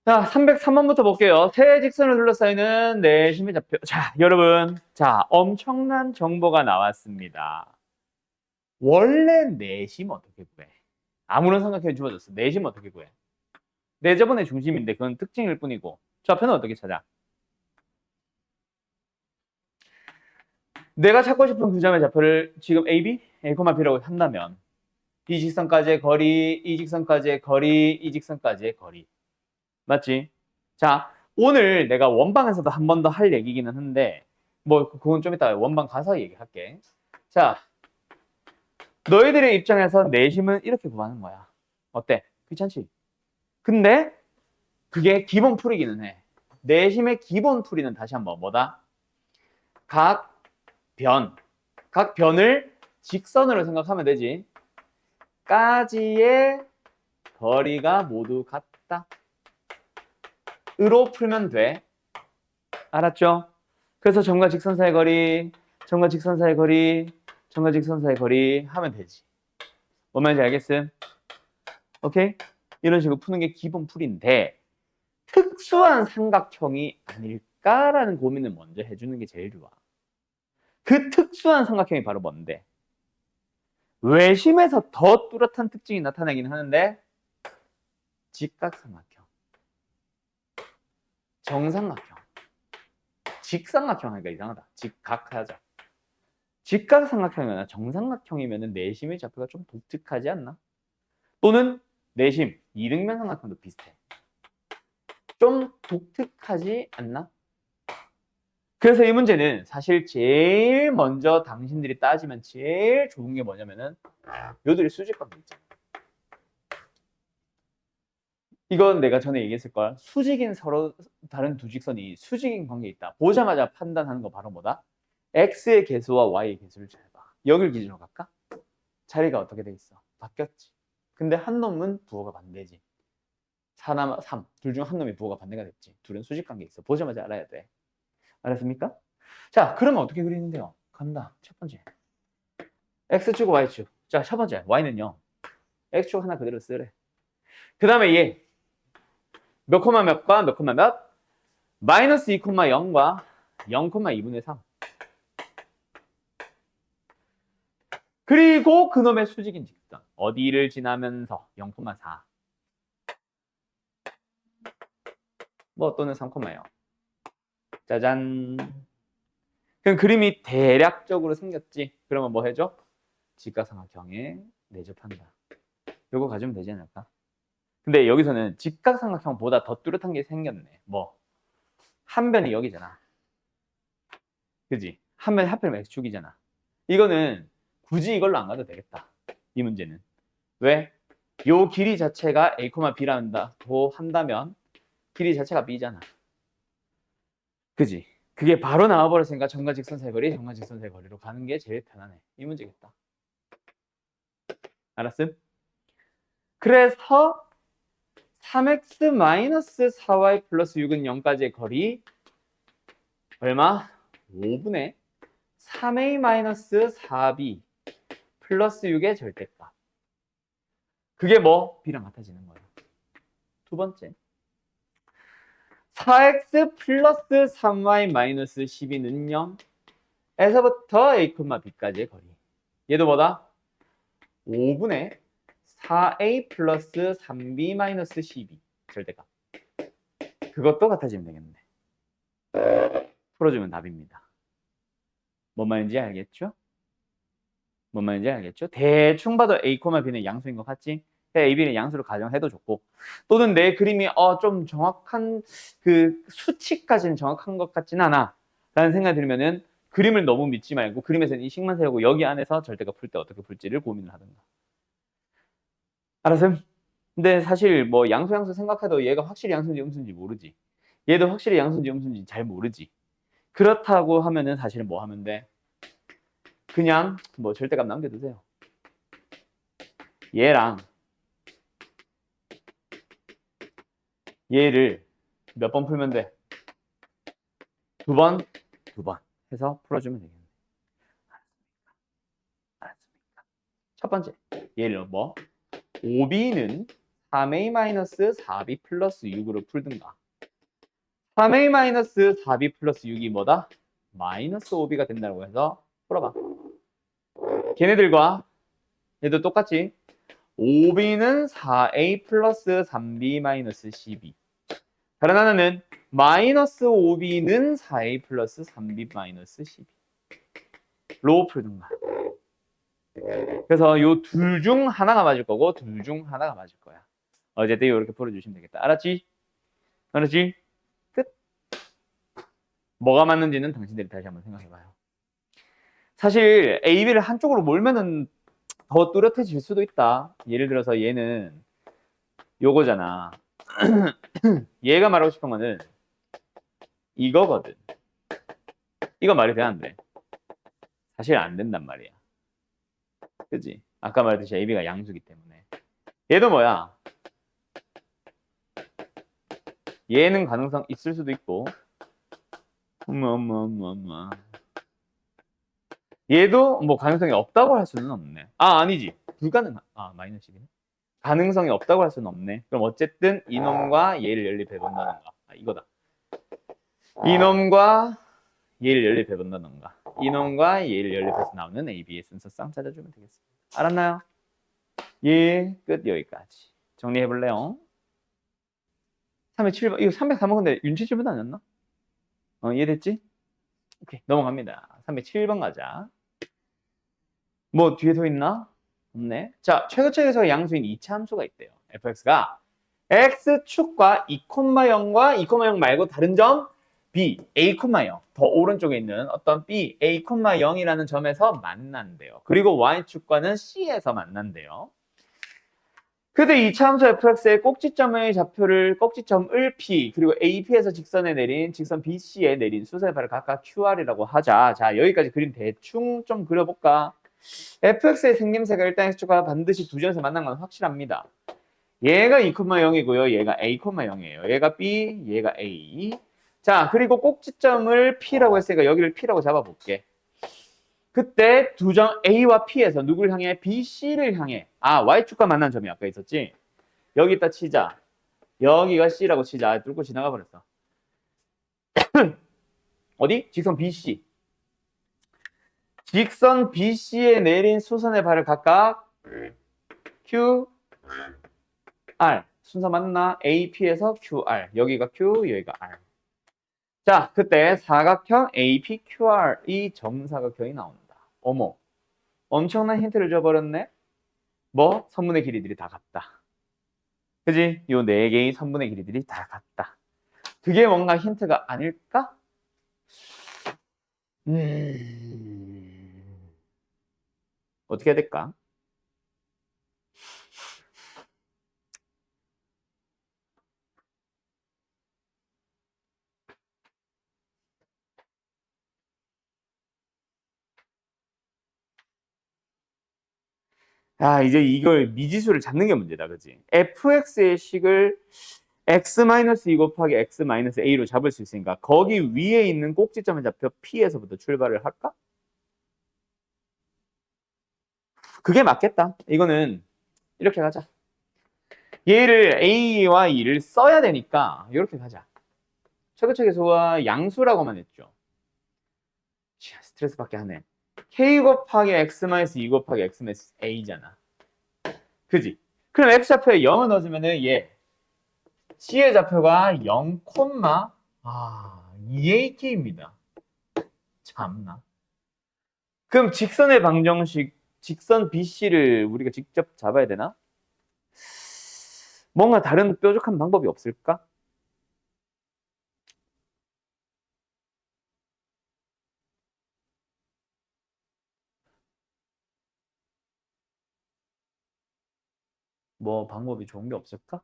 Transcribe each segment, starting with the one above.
자, 303번부터 볼게요. 세 직선을 둘러싸이는 내심의 좌표. 자, 여러분. 자, 엄청난 정보가 나왔습니다. 원래 내심 어떻게 구해? 아무런 삼각형이 주어졌어. 내심 어떻게 구해? 내저번의 중심인데 그건 특징일 뿐이고. 좌표는 어떻게 찾아? 내가 찾고 싶은 두 점의 좌표를 지금 AB, A, B라고 한다면 이 직선까지의 거리, 이 직선까지의 거리, 이 직선까지의 거리. 맞지? 자, 오늘 내가 원방에서도 한 번 더 할 얘기기는 한데 뭐 그건 좀 이따 원방 가서 얘기할게. 자, 너희들의 입장에서 내심은 이렇게 구하는 거야. 어때? 귀찮지? 근데 그게 기본 풀이기는 해. 내심의 기본 풀이는 다시 한번 뭐다? 각 변. 각 변을 직선으로 생각하면 되지. 까지의 거리가 모두 같다. 으로 풀면 돼. 알았죠? 그래서 점과 직선 사이의 거리, 점과 직선 사이의 거리, 점과 직선 사이의 거리 하면 되지. 뭔 말인지 알겠음? 오케이? 이런 식으로 푸는 게 기본 풀인데 특수한 삼각형이 아닐까라는 고민을 먼저 해주는 게 제일 좋아. 그 특수한 삼각형이 바로 뭔데? 외심에서 더 뚜렷한 특징이 나타나긴 하는데 직각삼각형, 정삼각형, 직삼각형 하니까 이상하다. 직각하자. 직각삼각형이나 정삼각형이면 내심의 좌표가 좀 독특하지 않나? 또는 내심, 이등변 삼각형도 비슷해. 좀 독특하지 않나? 그래서 이 문제는 사실 제일 먼저 당신들이 따지면 제일 좋은 게 뭐냐면은 요들의 수직관계 있잖아. 이건 내가 전에 얘기했을 걸. 수직인 서로 다른 두 직선이 수직인 관계에 있다. 보자마자 판단하는 거 바로 뭐다? x의 개수와 y의 개수를 잘 봐. 여길 기준으로 갈까? 자리가 어떻게 돼 있어? 바뀌었지. 근데 한 놈은 부호가 반대지. 4나 3. 둘 중 한 놈이 부호가 반대가 됐지. 둘은 수직 관계에 있어. 보자마자 알아야 돼. 알았습니까? 자, 그러면 어떻게 그리는데요? 간다. 첫 번째. x축과 y축. 자, 첫 번째. y는요. x축 하나 그대로 쓰래. 그 다음에 얘. 몇 콤마 몇과 몇 콤마 몇? 마이너스 2,0과 0,2분의 3. 그리고 그놈의 수직인 직선. 어디를 지나면서 0,4. 뭐 또는 3,0. 짜잔. 그럼 그림이 대략적으로 생겼지. 그러면 뭐 해줘? 직각삼각형에 내접한다. 요거 가지면 되지 않을까? 근데 여기서는 직각삼각형보다 더 뚜렷한 게 생겼네. 뭐? 한 변이 여기잖아. 그지? 한 변이 하필이면 X축이잖아. 이거는 굳이 이걸로 안 가도 되겠다. 이 문제는. 왜? 요 길이 자체가 A, B라고 한다면 길이 자체가 B잖아. 그지? 그게 바로 나와버렸으니까 점과 직선 사이 거리, 점과 직선 사이 거리로 가는 게 제일 편하네. 이 문제겠다. 알았음? 그래서 3x-4y 플러스 6은 0까지의 거리 얼마? 5분의 3a-4b 플러스 6의 절대값. 그게 뭐? b랑 같아지는 거예요. 두 번째. 4x 플러스 3y 마이너스 12는 0 에서부터 a, b까지의 거리. 얘도 뭐다? 5분의 4a 플러스 3b 마이너스 12 절대값. 그것도 같아지면 되겠네. 풀어주면 답입니다. 뭔 말인지 알겠죠? 뭔 말인지 알겠죠? 대충 봐도 A, B는 양수인 것 같지? A, B는 양수로 가정해도 좋고 또는 내 그림이 좀 정확한 그 수치까지는 정확한 것 같진 않아 라는 생각이 들면은 그림을 너무 믿지 말고 그림에서는 이 식만 세우고 여기 안에서 절대값 풀 때 어떻게 풀지를 고민을 하든가. 알았음? 근데 사실 뭐 양수 생각해도 얘가 확실히 양수인지 음수인지 모르지. 얘도 확실히 양수인지 음수인지 잘 모르지. 그렇다고 하면은 사실은 뭐 하면 돼? 그냥 뭐 절대값 남겨두세요. 얘랑 얘를 몇 번 풀면 돼? 두 번 해서 풀어주면 되겠네. 알았습니까? 첫 번째, 얘를 뭐? 5b는 3a-4b 플러스 6으로 풀든가. 3a-4b 플러스 6이 뭐다? 마이너스 5b가 된다고 해서 풀어봐. 걔네들과 얘도 똑같지? 5b는 4a 플러스 3b 마이너스 12. 다른 하나는 마이너스 5b는 4a 플러스 3b 마이너스 12로 풀든가. 그래서 요 둘 중 하나가 맞을 거고 둘 중 하나가 맞을 거야. 어쨌든 이렇게 풀어주시면 되겠다. 알았지? 알았지? 끝. 뭐가 맞는지는 당신들이 다시 한번 생각해봐요. 사실 A, B를 한쪽으로 몰면은 더 뚜렷해질 수도 있다. 예를 들어서 얘는 요거잖아. 얘가 말하고 싶은 거는 이거거든. 이거 말이 돼, 안 돼? 사실 안 된단 말이야. 그치? 아까 말했듯이 AB가 양수기 때문에. 얘도 뭐야? 얘는 가능성 있을 수도 있고. 얘도 뭐 가능성이 없다고 할 수는 없네. 아, 아니지. 불가능한. 아, 마이너스이네. 가능성이 없다고 할 수는 없네. 그럼 어쨌든 이놈과 얘를 연립해본다던가. 아, 이거다. 이놈과 얘를 연립해본다던가. 이놈과 얘를 연립해서 나오는 AB의 순서상 찾아주면 되겠습니다. 알았나요? 예, 끝. 여기까지. 정리해볼래요? 307번. 이거 303번 근데 윤치 질문 아니었나? 이해됐지? 오케이. 넘어갑니다. 307번 가자. 뭐 뒤에 더 있나? 없네. 자, 최고책에서 양수인 2차 함수가 있대요. fx가 x축과 2,0과 2,0 말고 다른 점 b, a,0 더 오른쪽에 있는 어떤 b, a,0이라는 점에서 만난대요. 그리고 y축과는 c에서 만난대요. 근데 2차 함수 fx의 꼭지점의 좌표를 꼭지점을 p 그리고 ap에서 직선에 내린 직선 bc에 내린 수선의 발을 각각 qr이라고 하자. 자, 여기까지 그림 대충 좀 그려볼까? fx의 생김새가 일단 x축과 반드시 두 점에서 만난 건 확실합니다. 얘가 2,0이고요. 얘가 a,0이에요. 얘가 b, 얘가 a. 자, 그리고 꼭지점을 p라고 했으니까 여기를 p라고 잡아볼게. 그때 두 점 a와 p에서 누굴 향해? bc를 향해. 아, y축과 만난 점이 아까 있었지? 여기다 치자. 여기가 c라고 치자. 뚫고 지나가 버렸어. 어디? 직선 bc. 직선 BC에 내린 수선의 발을 각각 Q, R. 순서 맞나? AP에서 QR. 여기가 Q, 여기가 R. 자, 그때 사각형 APQR이 정사각형이 나온다. 어머, 엄청난 힌트를 줘버렸네? 뭐? 선분의 길이들이 다 같다. 그지? 요 네 개의 선분의 길이들이 다 같다. 그게 뭔가 힌트가 아닐까? 어떻게 해야 될까? 아, 이제 이걸 미지수를 잡는 게 문제다. 그지? fx의 식을 x-2 곱하기 x-a로 잡을 수 있으니까 거기 위에 있는 꼭지점의 좌표 P에서부터 출발을 할까? 그게 맞겠다. 이거는 이렇게 가자. 얘를 A와 E를 써야 되니까 이렇게 가자. 최고책에서와 양수라고만 했죠. 스트레스 받게 하네. K 곱하기 x-2 곱하기 x-a잖아. 그지? 그럼 x좌표에 0을 넣어주면은 얘 C의 좌표가 0, 2ak입니다. 참나. 그럼 직선의 방정식, 직선 BC를 우리가 직접 잡아야 되나? 뭔가 다른 뾰족한 방법이 없을까? 뭐 방법이 좋은 게 없을까?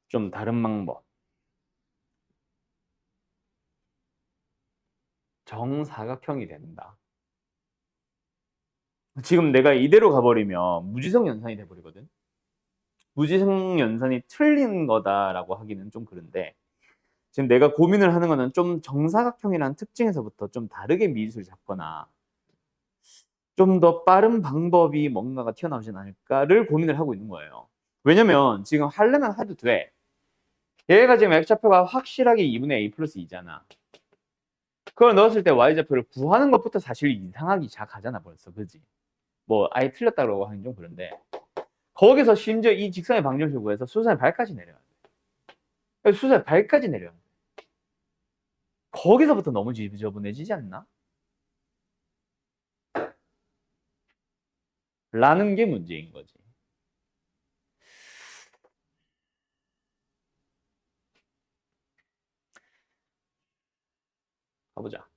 좀 다른 방법. 정사각형이 된다. 지금 내가 이대로 가버리면 무지성 연산이 돼버리거든. 무지성 연산이 틀린 거다라고 하기는 좀 그런데 지금 내가 고민을 하는 거는 좀 정사각형이라는 특징에서부터 좀 다르게 미수를 잡거나 좀 더 빠른 방법이 뭔가가 튀어나오진 않을까를 고민을 하고 있는 거예요. 왜냐면 지금 하려면 해도 돼. 얘가 지금 x좌표가 확실하게 2분의 a 플러스 2잖아. 그걸 넣었을 때 y좌표를 구하는 것부터 사실 이상하기 시작하잖아 벌써. 그지? 뭐 아예 틀렸다고 하긴 좀 그런데 거기서 심지어 이 직선의 방정식을 구해서 수선의 발까지 내려야 돼. 수선의 발까지 내려야 돼. 거기서부터 너무 지저분해지지 않나? 라는 게 문제인 거지. 가보자.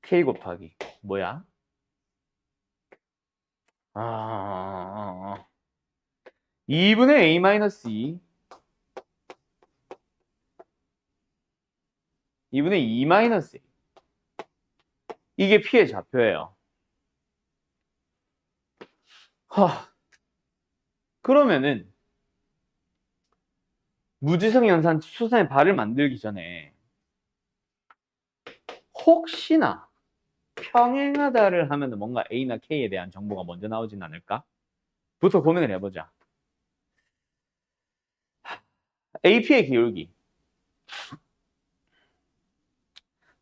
k 곱하기 뭐야? 2분의 a 마이너스 2 2분의 2 마이너스 2 이게 p의 좌표예요. 그러면은 무지성 연산 수선의 발을 만들기 전에 혹시나 평행하다를 하면 뭔가 A나 K에 대한 정보가 먼저 나오진 않을까? 부터 고민을 해보자. AP의 기울기.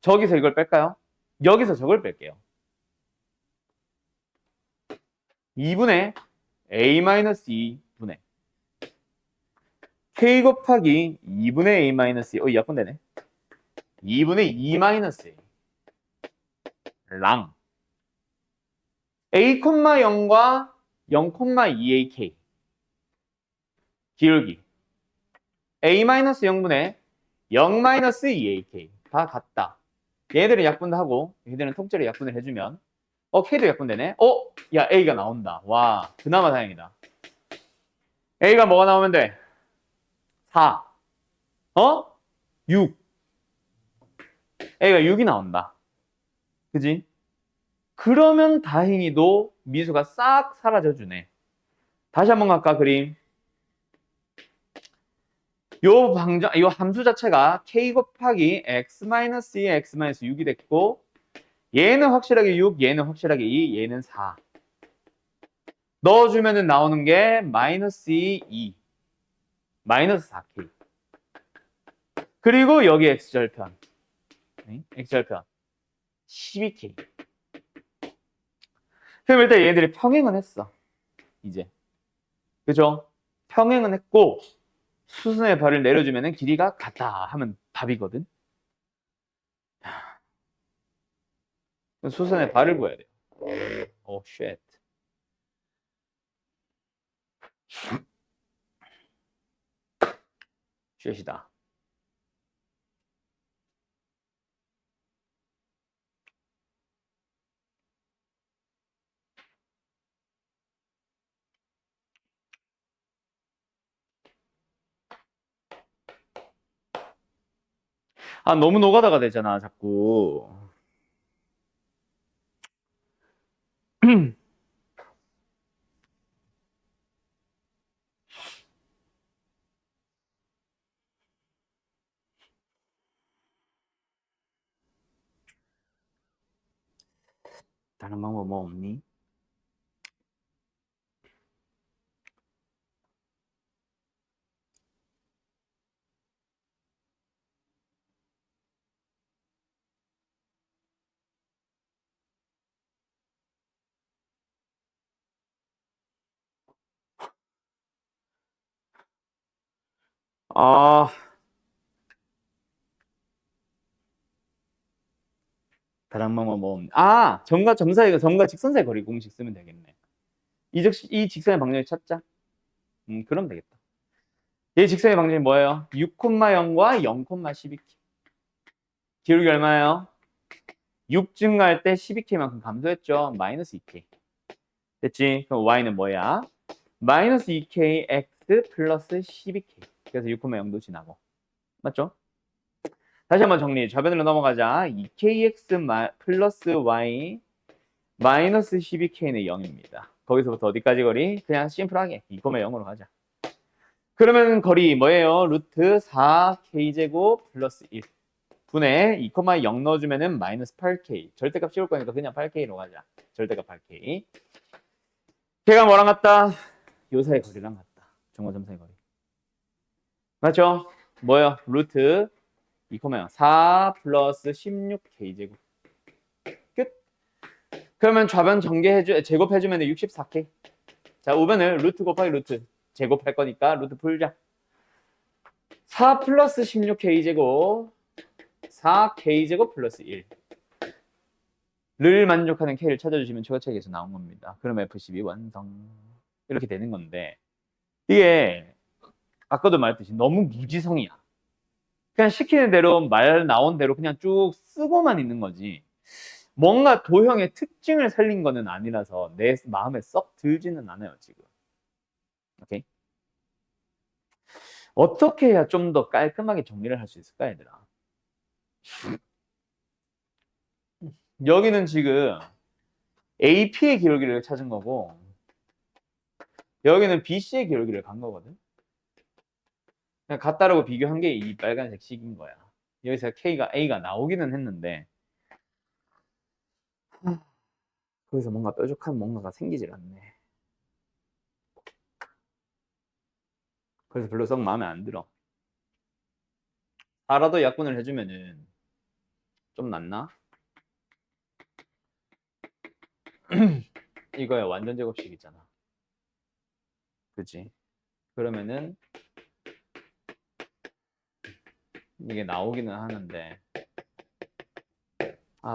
저기서 이걸 뺄까요? 여기서 저걸 뺄게요. 2분의 A-2분의 K 곱하기 2분의 A-2 약분되네. 2분의 2-A 랑 A, 0과 0,2AK 기울기 A-0분의 0-2AK 다 같다. 얘들은 약분도 하고 얘들은 통째로 약분을 해주면 K도 약분되네. 야 A가 나온다. 와 그나마 다행이다. A가 뭐가 나오면 돼? 4 6 A가 6이 나온다. 그지? 그러면 다행히도 미수가 싹 사라져주네. 다시 한번 갈까 그림. 요 함수 자체가 k 곱하기 x-2, x-6이 됐고 얘는 확실하게 6, 얘는 확실하게 2, 얘는 4. 넣어주면 나오는 게 마이너스 2, 마이너스 4k. 그리고 여기 x절편. x절편 12k. 그럼 일단 얘들이 평행은 했어. 이제. 그죠? 평행은 했고 수순의 발을 내려주면 길이가 같다 하면 답이거든. 수순의 발을 구해야 돼요. 오, 쉣. 쉣이다. 너무 노가다가 되잖아, 자꾸. 다른 방법 뭐 없니? 아, 다른 방법 뭐 없니? 점과 점 사이가 점과 직선 사이 거리 공식 쓰면 되겠네. 이 직선의 방정식 찾자. 그럼 되겠다. 이 직선의 방정식 뭐예요? 6,0과 0,12k. 기울기 얼마예요? 6 증가할 때 12k만큼 감소했죠. 마이너스 2k. 됐지? 그럼 y는 뭐야? 마이너스 2k x 플러스 12k. 그래서 6,0도 지나고. 맞죠? 다시 한번 정리. 좌변으로 넘어가자. 2kx 플러스 y 마이너스 12k는 0입니다. 거기서부터 어디까지 거리? 그냥 심플하게 2,0으로 가자. 그러면 거리 뭐예요? 루트 4k제곱 플러스 1 분의 2,0 넣어주면은 마이너스 8k. 절대값 씌울 거니까 그냥 8k로 가자. 절대값 8k. 걔가 뭐랑 같다? 요 사이 거리랑 같다. 정과점 사이 거리. 맞죠? 뭐요? 루트 2,0 4 플러스 16k제곱. 끝. 그러면 좌변 제곱해주면 64k. 자, 우변을 루트 곱하기 루트 제곱할 거니까 루트 풀자. 4 플러스 16k제곱 4k제곱 플러스 1를 만족하는 k를 찾아주시면 최고책에서 나온 겁니다. 그럼 F12 완성. 이렇게 되는 건데 이게 아까도 말했듯이 너무 무지성이야. 그냥 시키는 대로 말 나온 대로 그냥 쭉 쓰고만 있는 거지. 뭔가 도형의 특징을 살린 거는 아니라서 내 마음에 썩 들지는 않아요, 지금. 오케이? 어떻게 해야 좀 더 깔끔하게 정리를 할 수 있을까, 얘들아? 여기는 지금 AP의 기울기를 찾은 거고 여기는 BC의 기울기를 간 거거든. 그냥 같다라고 비교한 게 이 빨간색 식인 거야. 여기서 A가 나오기는 했는데 거기서 뭔가 뾰족한 뭔가가 생기질 않네. 그래서 별로 썩 마음에 안 들어. 알아도 약분을 해주면은 좀 낫나? 이거야 완전 제곱식이잖아. 그치? 그러면은 이게 나오기는 하는데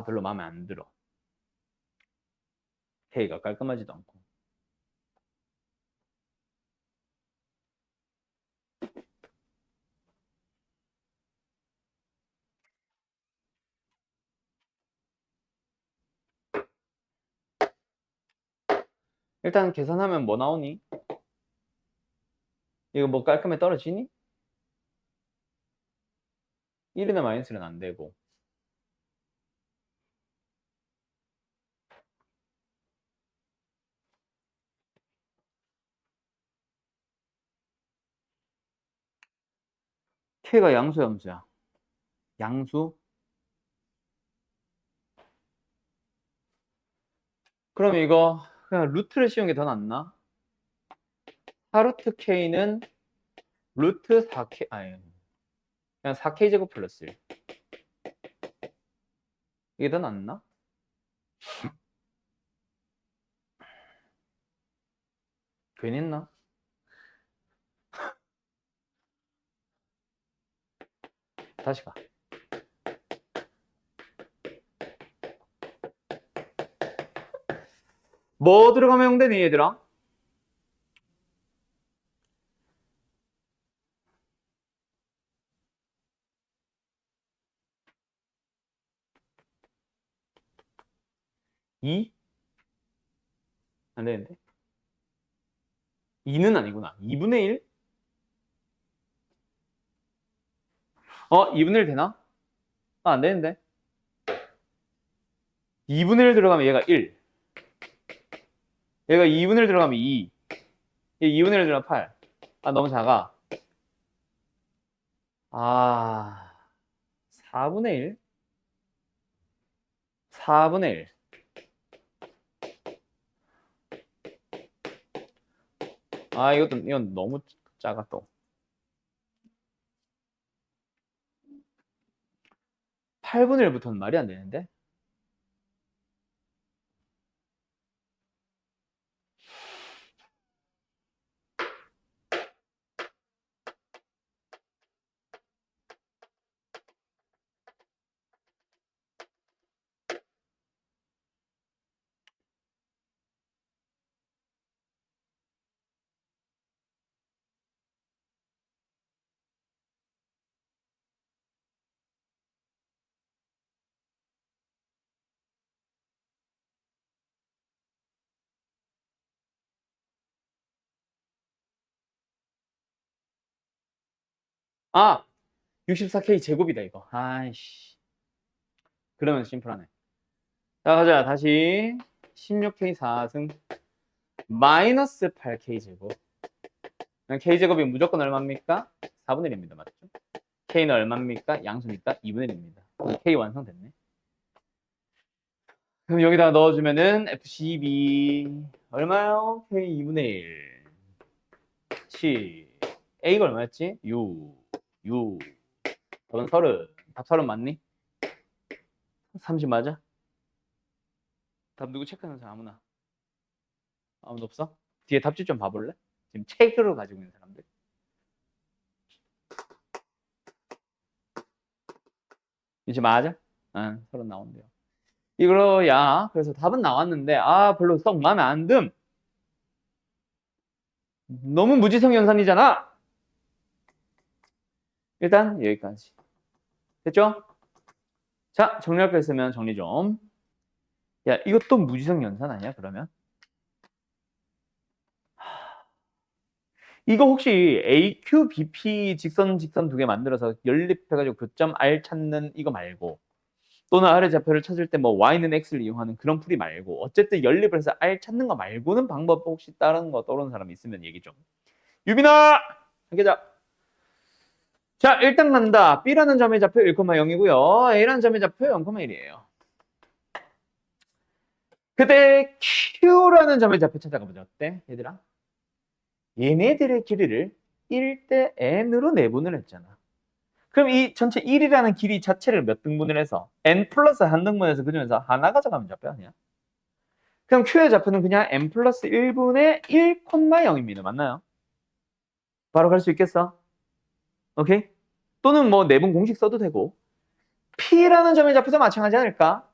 별로 마음에 안 들어. K가 깔끔하지도 않고. 일단 계산하면 뭐 나오니? 이거 뭐 깔끔해 떨어지니? 1이나 마이너스는 안 되고. K가 양수야, 함수야? 양수? 그럼 이거 그냥 루트를 씌운 게 더 낫나? 4루트 K는 루트 4K, 그냥 4K 제곱 플러스 1. 이게 더 낫나? 괜히 했나? 다시 가. 뭐 들어가면 용되니, 얘들아? 이? 안 되는데? 2는 아니구나. 2분의 1? 2분의 1 되나? 안 되는데? 2분의 1 들어가면 얘가 1. 얘가 2분의 1 들어가면 2. 얘 2분의 1 들어가면 8. 너무 작아. 4분의 1? 4분의 1. 이건 너무 작아 또. 8분의 1부터는 말이 안 되는데? 아! 64K 제곱이다, 이거. 아이씨. 그러면 심플하네. 자, 가자. 다시. 16K 4승 마이너스 8K 제곱. K제곱이 무조건 얼마입니까? 4분의 1입니다. 맞죠? K는 얼마입니까? 양수니까 2분의 1입니다. K 완성됐네. 그럼 여기다 넣어주면은 FC2B 얼마요? K 2분의 1 7 A가 얼마였지? 6 답은 30. 답 30 맞니? 30 맞아? 답 누구 체크하는 사람 아무나? 아무도 없어? 뒤에 답지 좀 봐볼래? 지금 책으로 가지고 있는 사람들. 이제 맞아? 응, 30 나온대요. 이거야. 그래서 답은 나왔는데 별로 썩 마음에 안 듦. 너무 무지성 연산이잖아. 일단 여기까지. 됐죠? 자, 정리할 거 있으면 정리 좀. 야, 이것도 무지성 연산 아니야, 그러면? 이거 혹시 AQ, BP 직선 두 개 만들어서 연립해가지고 교점 R 찾는 이거 말고 또는 R의 좌표를 찾을 때 뭐 Y는 X를 이용하는 그런 풀이 말고 어쨌든 연립을 해서 R 찾는 거 말고는 방법 혹시 다른 거 떠오르는 사람 있으면 얘기 좀. 유빈아! 함께자. 자, 일단 간다. B라는 점의 좌표 1,0이고요. A라는 점의 좌표 0,1이에요. 그때 Q라는 점의 좌표 찾아가보자. 어때? 얘들아? 얘네들의 길이를 1대 n으로 내분을 했잖아. 그럼 이 전체 1이라는 길이 자체를 몇 등분을 해서 n 플러스 한 등분해서 그중에서 하나 가져가면 좌표 아니야? 그럼 Q의 좌표는 그냥 n 플러스 1분의 1,0입니다. 맞나요? 바로 갈 수 있겠어? 오케이? 또는 뭐 내분 공식 써도 되고 P라는 점의 좌표도 마찬가지 않을까?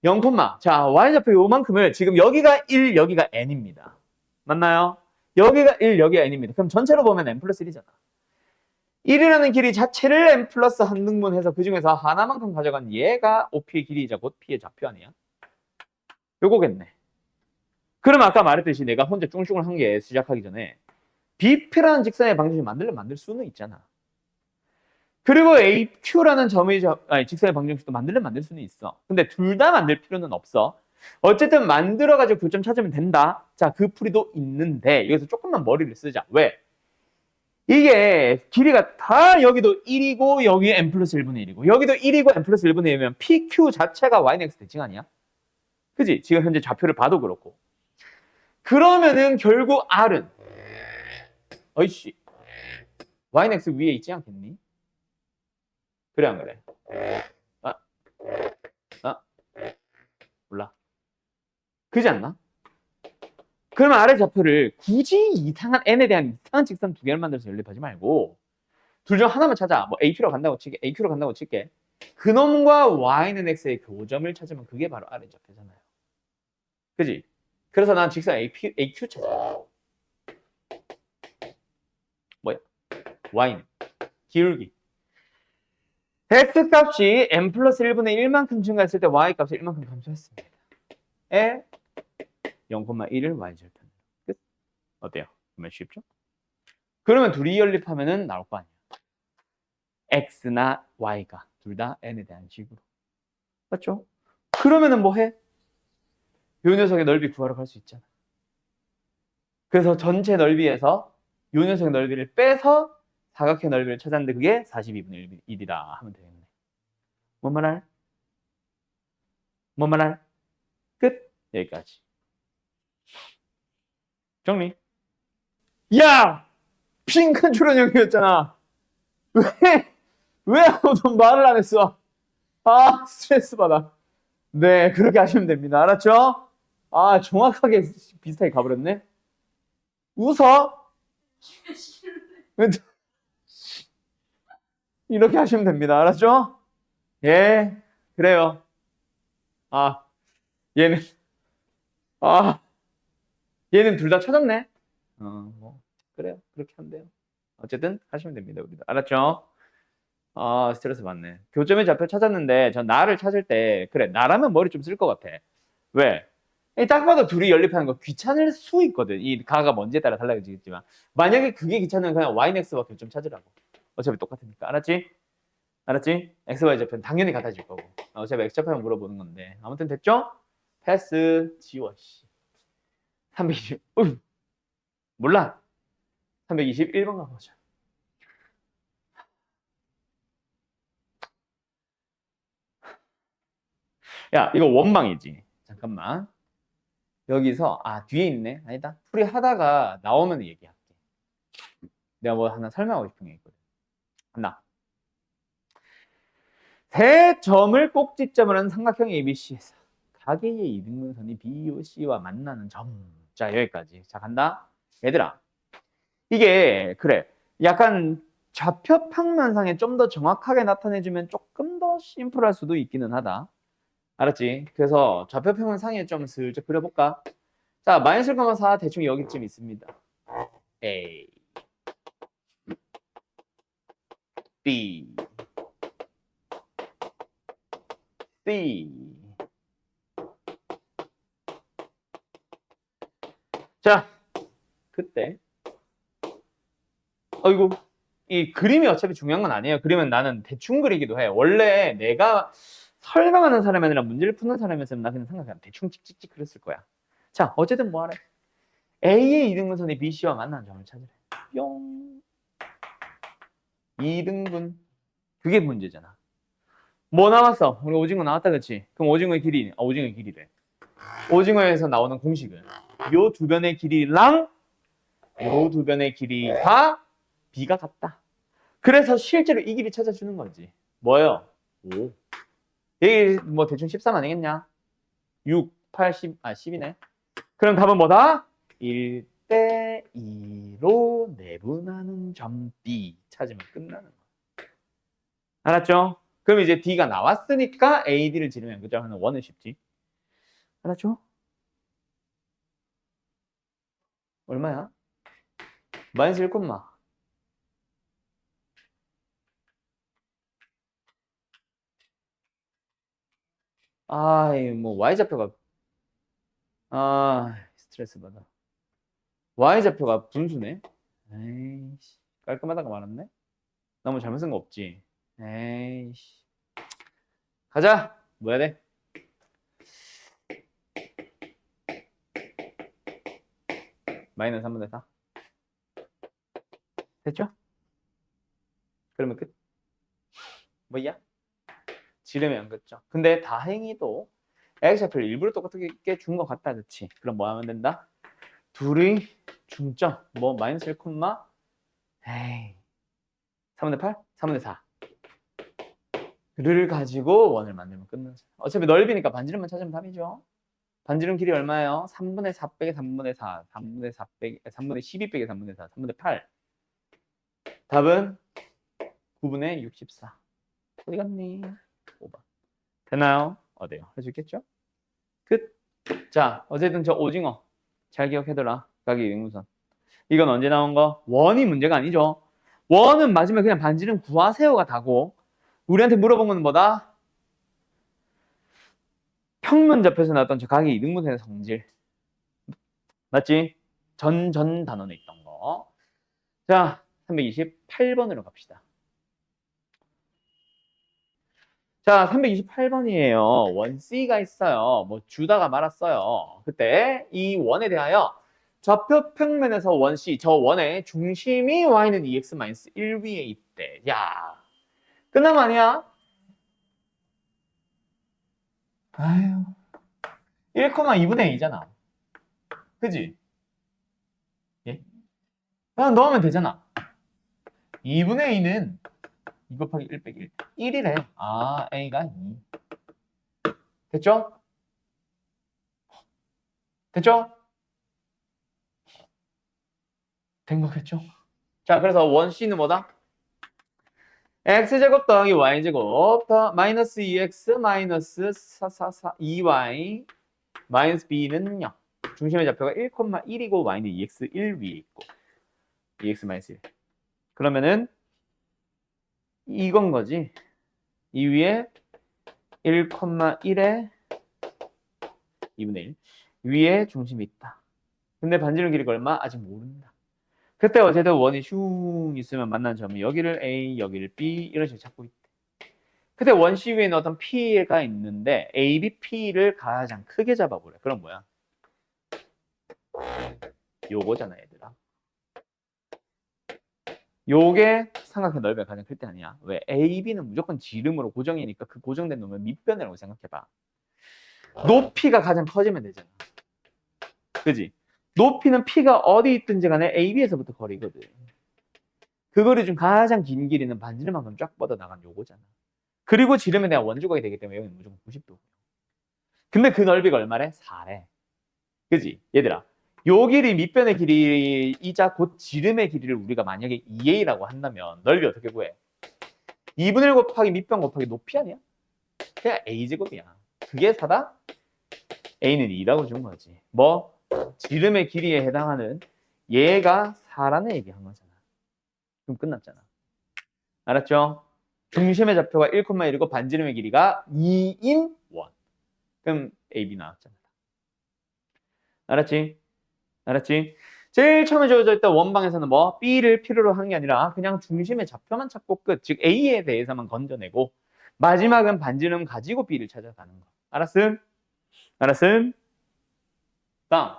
0, 자, Y좌표 요만큼을 지금 여기가 1, 여기가 n입니다. 맞나요? 여기가 1, 여기가 n입니다. 그럼 전체로 보면 n 플러스 1이잖아. 1이라는 길이 자체를 n 플러스 한 등분해서 그 중에서 하나만큼 가져간 얘가 OP의 길이이자 곧 P의 좌표 아니야? 요거겠네. 그럼 아까 말했듯이 내가 혼자 쭝쭝을 한 게 시작하기 전에 BP라는 직선의 방정식 만들 수는 있잖아. 그리고 AQ라는 직선의 방정식도 만들 수는 있어. 근데 둘 다 만들 필요는 없어. 어쨌든 만들어가지고 교점 찾으면 된다. 자, 그 풀이도 있는데 여기서 조금만 머리를 쓰자. 왜? 이게 길이가 다 여기도 1이고 여기 n 플러스 1분의 1이고 여기도 1이고 n 플러스 1분의 1이면 PQ 자체가 y는 x 대칭 아니야? 그지? 지금 현재 좌표를 봐도 그렇고. 그러면은 결국 R은 어이씨 y는 x 위에 있지 않겠니? 그래 안 그래? 아, 아, 몰라. 그지 않나? 그러면 R의 좌표를 굳이 이상한 n에 대한 이상한 직선 두 개를 만들어서 연립하지 말고 둘 중 하나만 찾아. 뭐 AQ로 간다고 칠게. AQ로 간다고 칠게. 그놈과 y는 x의 교점을 찾으면 그게 바로 R의 좌표잖아요. 그지? 그래서 난 직선 AQ 찾아. 뭐야? y는 기울기. x 값이 n 플러스 1분의 1만큼 증가했을 때 y 값이 1만큼 감소했습니다. 에 0,1을 y절편. 끝. 어때요? 그러면 쉽죠? 그러면 둘이 연립하면은 나올 거 아니야. x나 y가 둘 다 n에 대한 식으로. 맞죠? 그러면은 뭐 해? 요 녀석의 넓이 구하러 갈 수 있잖아. 그래서 전체 넓이에서 요 녀석의 넓이를 빼서 사각형 넓이를 찾았는데 그게 42분의 1이다 하면 되겠네. 뭔 말할? 뭔 말할? 끝. 여기까지. 정리. 야! 핑크 출연형이었잖아. 왜 아무도 말을 안 했어? 스트레스 받아. 네, 그렇게 하시면 됩니다. 알았죠? 정확하게 비슷하게 가버렸네. 웃어? 이렇게 하시면 됩니다. 알았죠? 예, 그래요. 아, 얘는, 아, 얘는 둘 다 찾았네. 뭐, 그래요. 그렇게 하면 돼요. 어쨌든 하시면 됩니다. 우리도. 알았죠? 스트레스 받네. 교점의 좌표 찾았는데, 전 나를 찾을 때, 그래, 나라면 머리 좀 쓸 것 같아. 왜? 딱 봐도 둘이 연립하는 거 귀찮을 수 있거든. 이 가가 뭔지에 따라 달라지겠지만. 만약에 그게 귀찮으면 그냥 yx와 교점 찾으라고. 어차피 똑같으니까. 알았지? 알았지? x, y 좌표는 당연히 같아질 거고. 어차피 x 좌표만 물어보는 건데. 아무튼 됐죠? 패스, 지워, 씨. 320. 몰라. 321번 가보자. 야, 이거 원망이지. 잠깐만. 여기서, 뒤에 있네. 아니다. 풀이 하다가 나오면 얘기할게. 내가 뭐 하나 설명하고 싶은 게 있거든. 하나. 세 점을 꼭지점을 하는 삼각형 ABC에서 가계의 이등분선이 BOC와 만나는 점. 자, 여기까지. 자, 간다. 얘들아. 이게, 그래. 약간 좌표 평면상에 좀 더 정확하게 나타내주면 조금 더 심플할 수도 있기는 하다. 알았지? 그래서 좌표 평면상에 좀 슬쩍 그려볼까? 자, 마이너스 1,4 대충 여기쯤 있습니다. A, B, C. 자, 그때 이거 이 그림이 어차피 중요한 건 아니에요. 그림은 나는 대충 그리기도 해. 원래 내가 설명하는 사람이 아니라 문제를 푸는 사람이었으면 나 그냥 생각해 대충 찍찍찍 그렸을 거야. 자, 어쨌든 뭐 하래? A의 이등분선이 BC와 만나는 점을 찾으래. 뿅. 이등분. 그게 문제잖아. 뭐 나왔어? 우리 오징어 나왔다, 그치? 그럼 오징어의 길이, 오징어의 길이래. 오징어에서 나오는 공식은 요 두 변의 길이랑 요 두 변의 길이가 B가 같다. 그래서 실제로 이 길이 찾아주는 거지. 뭐예요? 5. 여기 뭐 대충 13 아니겠냐? 6, 8, 10, 10이네. 그럼 답은 뭐다? 1대 2로 내분하는 점 B 찾으면 끝나는 거야. 알았죠? 그럼 이제 D가 나왔으니까 AD를 지르면 그죠? 하는 원은 쉽지. 알았죠? 얼마야? 마이너스 1, 뭐 Y좌표가 스트레스 받아. Y좌표가 분수네. 에이씨, 깔끔하다가 말았네. 너무 잘못 쓴 거 없지? 에이씨. 가자. 뭐 해야 돼? 마이너스 3분의 4. 됐죠? 그러면 끝. 뭐야? 지르면 끝죠. 근데 다행히도 X좌표를 일부러 똑같게 준 것 같다. 그치? 그럼 뭐 하면 된다? 둘이 중점. 뭐 마이너스 1, 에이. 3분의 8? 3분의 4. 를 가지고 원을 만들면 끝나죠. 어차피 넓이니까 반지름만 찾으면 답이죠. 반지름 길이 얼마예요? 3분의 4 빼기 3분의 4, 3분의 4 빼기 3분의 12 빼기 3분의 4, 3분의 8. 답은 9분의 64. 어디 갔니? 5번. 되나요? 어때요? 할 수 있겠죠? 끝. 자, 어쨌든 저 오징어 잘 기억해둬라. 가기 이등분선. 이건 언제 나온 거? 원이 문제가 아니죠. 원은 맞으면 그냥 반지름 구하세요가 다고 우리한테 물어본 건 뭐다? 평면좌표에서 나왔던 저 가기 이등분선의 성질. 맞지? 전 단원에 있던 거. 자, 328번으로 갑시다. 자, 328번이에요. 원 C가 있어요. 뭐 주다가 말았어요. 그때 이 원에 대하여 좌표 평면에서 원 C, 저 원의 중심이 y는 2x-1 위에 있대. 야, 끝난 거 아니야? 아유, 1,2분의 2잖아. 그지? 예? 그냥 넣으면 되잖아. 2분의 2는 2 곱하기 1 빼기 1. 1이래. A가 2. 됐죠? 됐죠? 된 거겠죠? 자, 그래서 원 C는 뭐다? x제곱 더하기 y제곱 더 마이너스 2x 마이너스 2y 마이너스 b는 0. 중심의 좌표가 1,1이고 y는 2x 1 위에 있고 2x 마이너스 1. 그러면은 이건 거지. 이 위에 1,1에 2분의 1 위에 중심이 있다. 근데 반지름 길이가 얼마? 아직 모른다. 그때 어제도 원이 슝 있으면 만난 점이 여기를 A, 여기를 B 이런 식으로 잡고 있대. 그때 원시 위에는 어떤 P가 있는데 A, B, P를 가장 크게 잡아보래. 그럼 뭐야? 요거잖아, 얘들아. 요게 삼각형 넓이가 가장 클 때 아니야. 왜? A, B는 무조건 지름으로 고정이니까 그 고정된 놈은 밑변이라고 생각해봐. 높이가 가장 커지면 되잖아. 그지? 높이는 P가 어디 있든지 간에 A, B에서부터 거리거든. 그 거리 중 가장 긴 길이는 반지름만큼 쫙 뻗어나간 요거잖아. 그리고 지름에 대한 원주각이 되기 때문에 여기는 무조건 90도. 근데 그 넓이가 얼마래? 4래. 그지? 얘들아. 요 길이 밑변의 길이이자 곧 지름의 길이를 우리가 만약에 2a라고 한다면 넓이 어떻게 구해? 2분의 1 곱하기 밑변 곱하기 높이 아니야? 그냥 a제곱이야. 그게 4다? a는 2라고 준 거지. 뭐? 지름의 길이에 해당하는 얘가 4라는 얘기한 거잖아. 그럼 끝났잖아. 알았죠? 중심의 좌표가 1,1이고 반지름의 길이가 2인 1. 그럼 AB 나왔잖아. 알았지? 알았지? 제일 처음에 주어져 있던 원방에서는 뭐 B를 필요로 하는 게 아니라 그냥 중심의 좌표만 찾고 끝. 즉 A에 대해서만 건져내고 마지막은 반지름 가지고 B를 찾아가는 거. 알았음? 알았음? 다음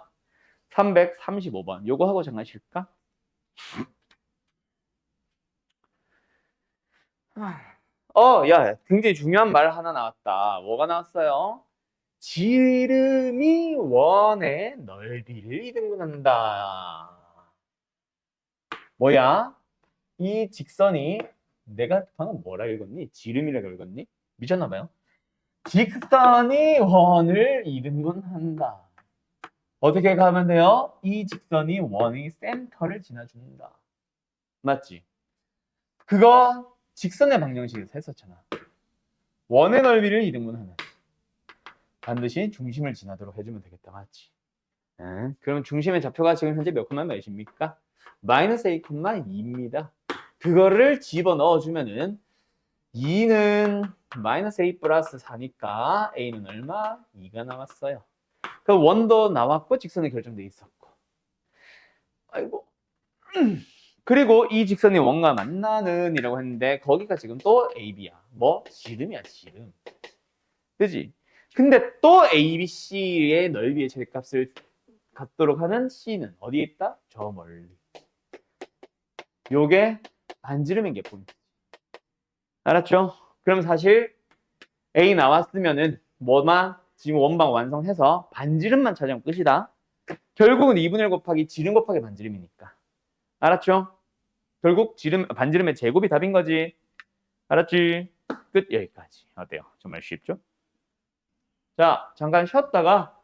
335번. 요거 하고 잠깐 쉴까? 야, 굉장히 중요한 말 하나 나왔다. 뭐가 나왔어요? 지름이 원의 넓이를 이등분한다. 뭐야? 이 직선이 내가 방금 뭐라 읽었니? 지름이라고 읽었니? 미쳤나봐요. 직선이 원을 이등분한다. 어떻게 가면 돼요? 이 직선이 원의 센터를 지나준다. 맞지? 그거 직선의 방정식에서 했었잖아. 원의 넓이를 이등분하면 반드시 중심을 지나도록 해주면 되겠다. 맞지? 그럼 중심의 좌표가 지금 현재 몇 콤마 몇입니까? 마이너스 a, 2입니다. 그거를 집어넣어주면은 2는 마이너스 a 플러스 4니까 a는 얼마? 2가 나왔어요. 그 원도 나왔고 직선이 결정돼 있었고. 아이고. 그리고 이 직선이 원과 만나는 이라고 했는데 거기가 지금 또 AB야. 뭐? 지름이야, 지름. 그지? 근데 또 ABC의 넓이의 최대값을 갖도록 하는 C는 어디에 있다? 저 멀리. 요게 반지름인 게 포인트. 알았죠? 그럼 사실 A 나왔으면은 뭐만 지금 원방 완성해서 반지름만 찾으면 끝이다. 결국은 2분의 1 곱하기 지름 곱하기 반지름이니까. 알았죠? 결국 반지름의 제곱이 답인 거지. 알았지? 끝. 여기까지. 어때요? 정말 쉽죠? 자, 잠깐 쉬었다가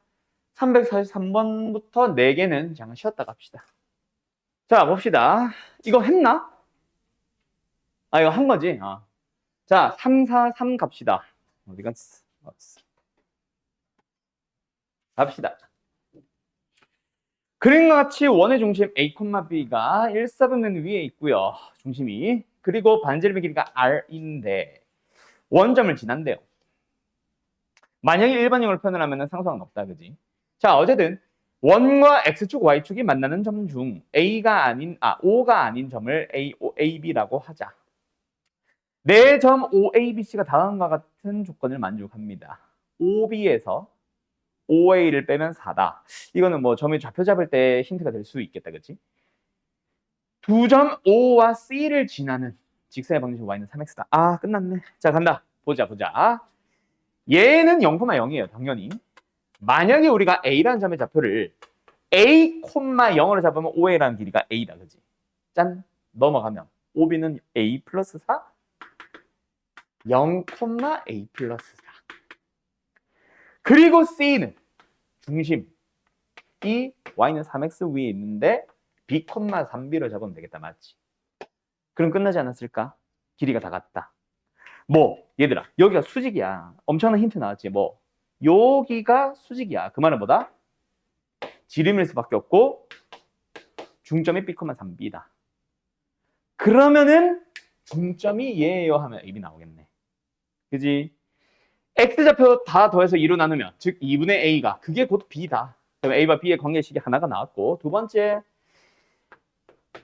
343번부터 4개는 잠깐 쉬었다 갑시다. 자, 봅시다. 이거 했나? 이거 한 거지? 자, 3, 4, 3 갑시다. 어디 갔어? 갑시다. 그림과 같이 원의 중심 A, B가 1, 4분면 위에 있고요. 중심이. 그리고 반지름의 길이가 R인데 원점을 지난대요. 만약에 일반형으로 표현을 하면 상수항은 없다. 그지? 자, 어쨌든 원과 X축, Y축이 만나는 점 중 O가 아닌 점을 AB라고 하자. 네 점 OABC가 다음과 같은 조건을 만족합니다. OB에서 OA를 빼면 4다. 이거는 뭐 점의 좌표 잡을 때 힌트가 될 수 있겠다. 그치? 두 점 O와 C를 지나는 직선의 방정식 Y는 3X다. 끝났네. 자, 간다. 보자. 얘는 0,0이에요. 당연히. 만약에 우리가 A라는 점의 좌표를 A, 0으로 잡으면 OA라는 길이가 A다. 그지? 짠. 넘어가면 OB는 A 플러스 4, 0, A 플러스 4. 그리고 C는 중심. 이 Y는 3X 위에 있는데 B, 3B로 잡으면 되겠다. 맞지? 그럼 끝나지 않았을까? 길이가 다 같다. 뭐 얘들아 여기가 수직이야. 엄청난 힌트 나왔지. 뭐 여기가 수직이야. 그 말은 뭐다? 지름일 수밖에 없고 중점이 B, 3B다. 그러면은 중점이 얘예요 하면 AB 나오겠네. 그지? X좌표 다 더해서 2로 나누면 즉 2분의 A가 그게 곧 B다. 그럼 A와 B의 관계식이 하나가 나왔고 두 번째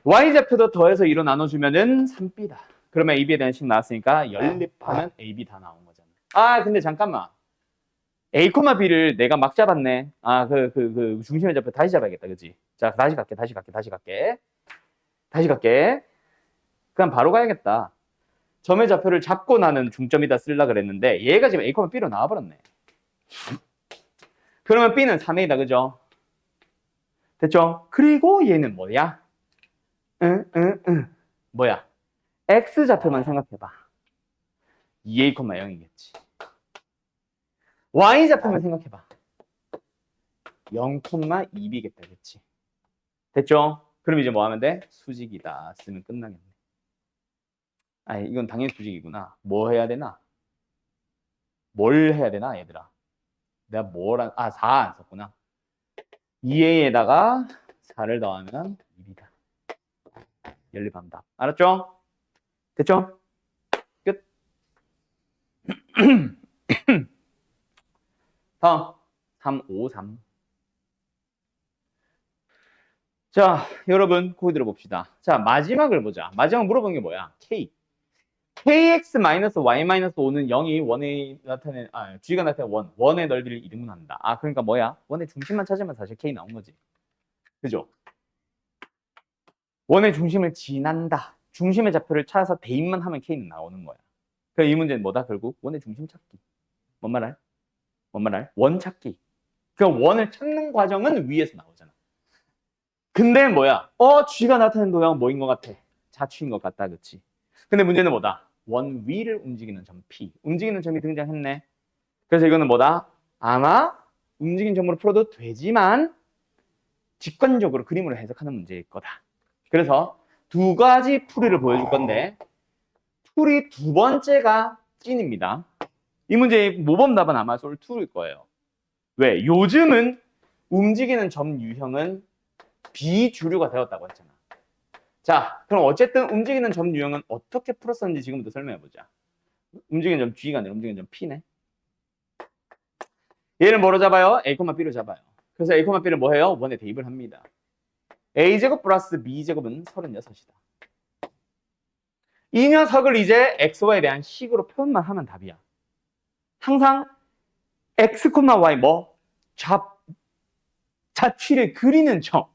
Y좌표도 더해서 2로 나눠주면은 3B다. 그러면 AB에 대한 식 나왔으니까 연립하면 AB 다 나온 거잖아. 근데 잠깐만. A, B를 내가 막 잡았네. 그 중심의 좌표 다시 잡아야겠다. 그지? 자, 다시 갈게. 그냥 바로 가야겠다. 점의 좌표를 잡고 나는 중점이다 쓰려고 그랬는데 얘가 지금 A, B로 나와버렸네. 그러면 B는 3A다, 그죠? 됐죠? 그리고 얘는 뭐야? 뭐야? X 좌표만 생각해봐. 2A, 0이겠지. Y 좌표만 생각해봐. 0, 2B겠다, 그치? 됐죠? 그럼 이제 뭐 하면 돼? 수직이다 쓰면 끝나겠네. 아니, 이건 당연히 수직이구나. 뭐 해야 되나? 뭘 해야 되나, 얘들아? 내가 4 안 썼구나. 2A에다가 4를 더하면 2B다. 연립합니다. 알았죠? 됐죠? 끝. 다음 3, 5, 3. 자, 여러분 고기 들어봅시다. 자, 마지막을 보자. 마지막 물어본 게 뭐야? K. kx-y-5는 0이 원에 나타낸, g가 나타낸 원의 넓이를 이등분한다. 그러니까 뭐야? 원의 중심만 찾으면 사실 k 나온 거지. 그죠? 원의 중심을 지난다. 중심의 좌표를 찾아서 대입만 하면 k는 나오는 거야. 그래서 이 문제는 뭐다? 결국 원의 중심 찾기. 뭔 말 할? 원 찾기. 그 원을 찾는 과정은 위에서 나오잖아. 근데 뭐야? g가 나타낸 도형은 뭐인 것 같아? 자취인 것 같다, 그치? 근데 문제는 뭐다? 원 위를 움직이는 점 P. 움직이는 점이 등장했네. 그래서 이거는 뭐다? 아마 움직이는 점으로 풀어도 되지만 직관적으로 그림으로 해석하는 문제일 거다. 그래서 두 가지 풀이를 보여줄 건데 풀이 두 번째가 찐입니다. 이 문제의 모범 답은 아마 솔2일 거예요. 왜? 요즘은 움직이는 점 유형은 비주류가 되었다고 했잖아. 자, 그럼 어쨌든 움직이는 점 유형은 어떻게 풀었었는지 지금부터 설명해보자. 움직이는 점 G가 아니라 움직이는 점 P네. 얘를 뭐로 잡아요? A, B로 잡아요. 그래서 A, B를 뭐 해요? 원에 대입을 합니다. A제곱 플러스 B제곱은 36이다. 이 녀석을 이제 XY에 대한 식으로 표현만 하면 답이야. 항상 X, Y 뭐? 자취를 그리는 점.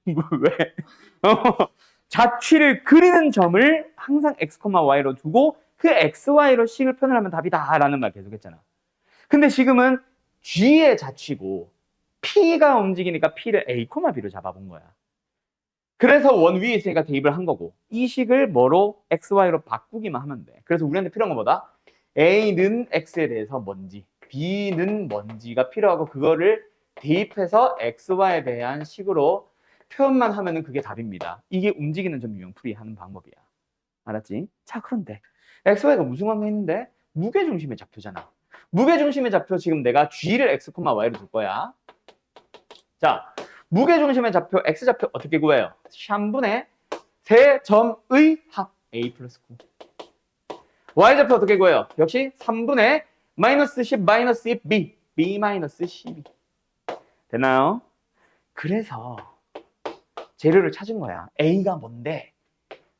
왜? 자취를 그리는 점을 항상 X, Y로 두고 그 XY로 식을 표현을 하면 답이다 라는 말 계속 했잖아. 근데 지금은 G의 자취고 P가 움직이니까 P를 A, B로 잡아본 거야. 그래서 원 위에 있으니까 대입을 한 거고 이 식을 뭐로? XY로 바꾸기만 하면 돼. 그래서 우리한테 필요한 건 뭐다? A는 X에 대해서 뭔지, B는 뭔지가 필요하고 그거를 대입해서 XY에 대한 식으로 표현만 하면은 그게 답입니다. 이게 움직이는 점 유형 풀이하는 방법이야. 알았지? 자, 그런데 XY가 무슨 관계 있는데? 무게중심의 좌표잖아. 무게중심의 좌표 지금 내가 G를 X, Y로 둘 거야. 자, 무게중심의 좌표 X좌표 어떻게 구해요? 3분의 세 점의 합 A 플러스 9. Y좌표 어떻게 구해요? 역시 3분의 마이너스 10 마이너스 2 B 마이너스 12. 됐나요? 그래서 재료를 찾은 거야. A가 뭔데?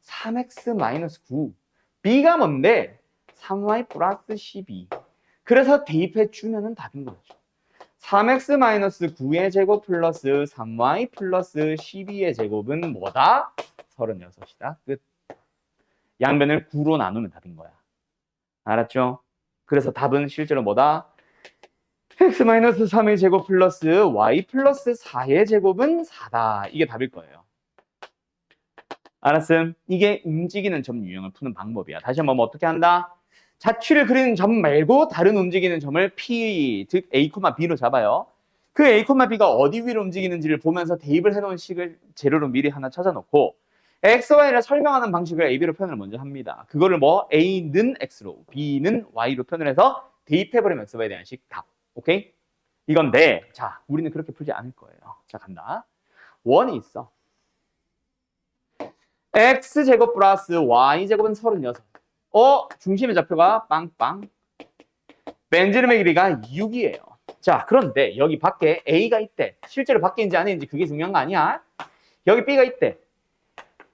3X 마이너스 9. B가 뭔데? 3Y 플러스 12. 그래서 대입해 주면은 답인 거죠. 3x-9의 제곱 플러스 3y 플러스 12의 제곱은 뭐다? 36이다. 끝. 양변을 9로 나누면 답인 거야. 알았죠? 그래서 답은 실제로 뭐다? x-3의 제곱 플러스 y 플러스 4의 제곱은 4다. 이게 답일 거예요. 알았음? 이게 움직이는 점 유형을 푸는 방법이야. 다시 한번 어떻게 한다? 자취를 그리는 점 말고 다른 움직이는 점을 P, 즉 A, B로 잡아요. 그 A, B가 어디 위로 움직이는지를 보면서 대입을 해놓은 식을 재료로 미리 하나 찾아놓고 X, Y를 설명하는 방식을 A, B로 표현을 먼저 합니다. 그거를 뭐 A는 X로, B는 Y로 표현을 해서 대입해버리면 X, Y에 대한 식 답. 오케이? 이건데 자, 우리는 그렇게 풀지 않을 거예요. 자, 간다. 원이 있어. X제곱 플러스 Y제곱은 36. 중심의 좌표가 빵빵. 벤제름의 길이가 6이에요. 자, 그런데 여기 밖에 A가 있대. 실제로 밖에 있는지 안에 있는지 그게 중요한 거 아니야. 여기 B가 있대.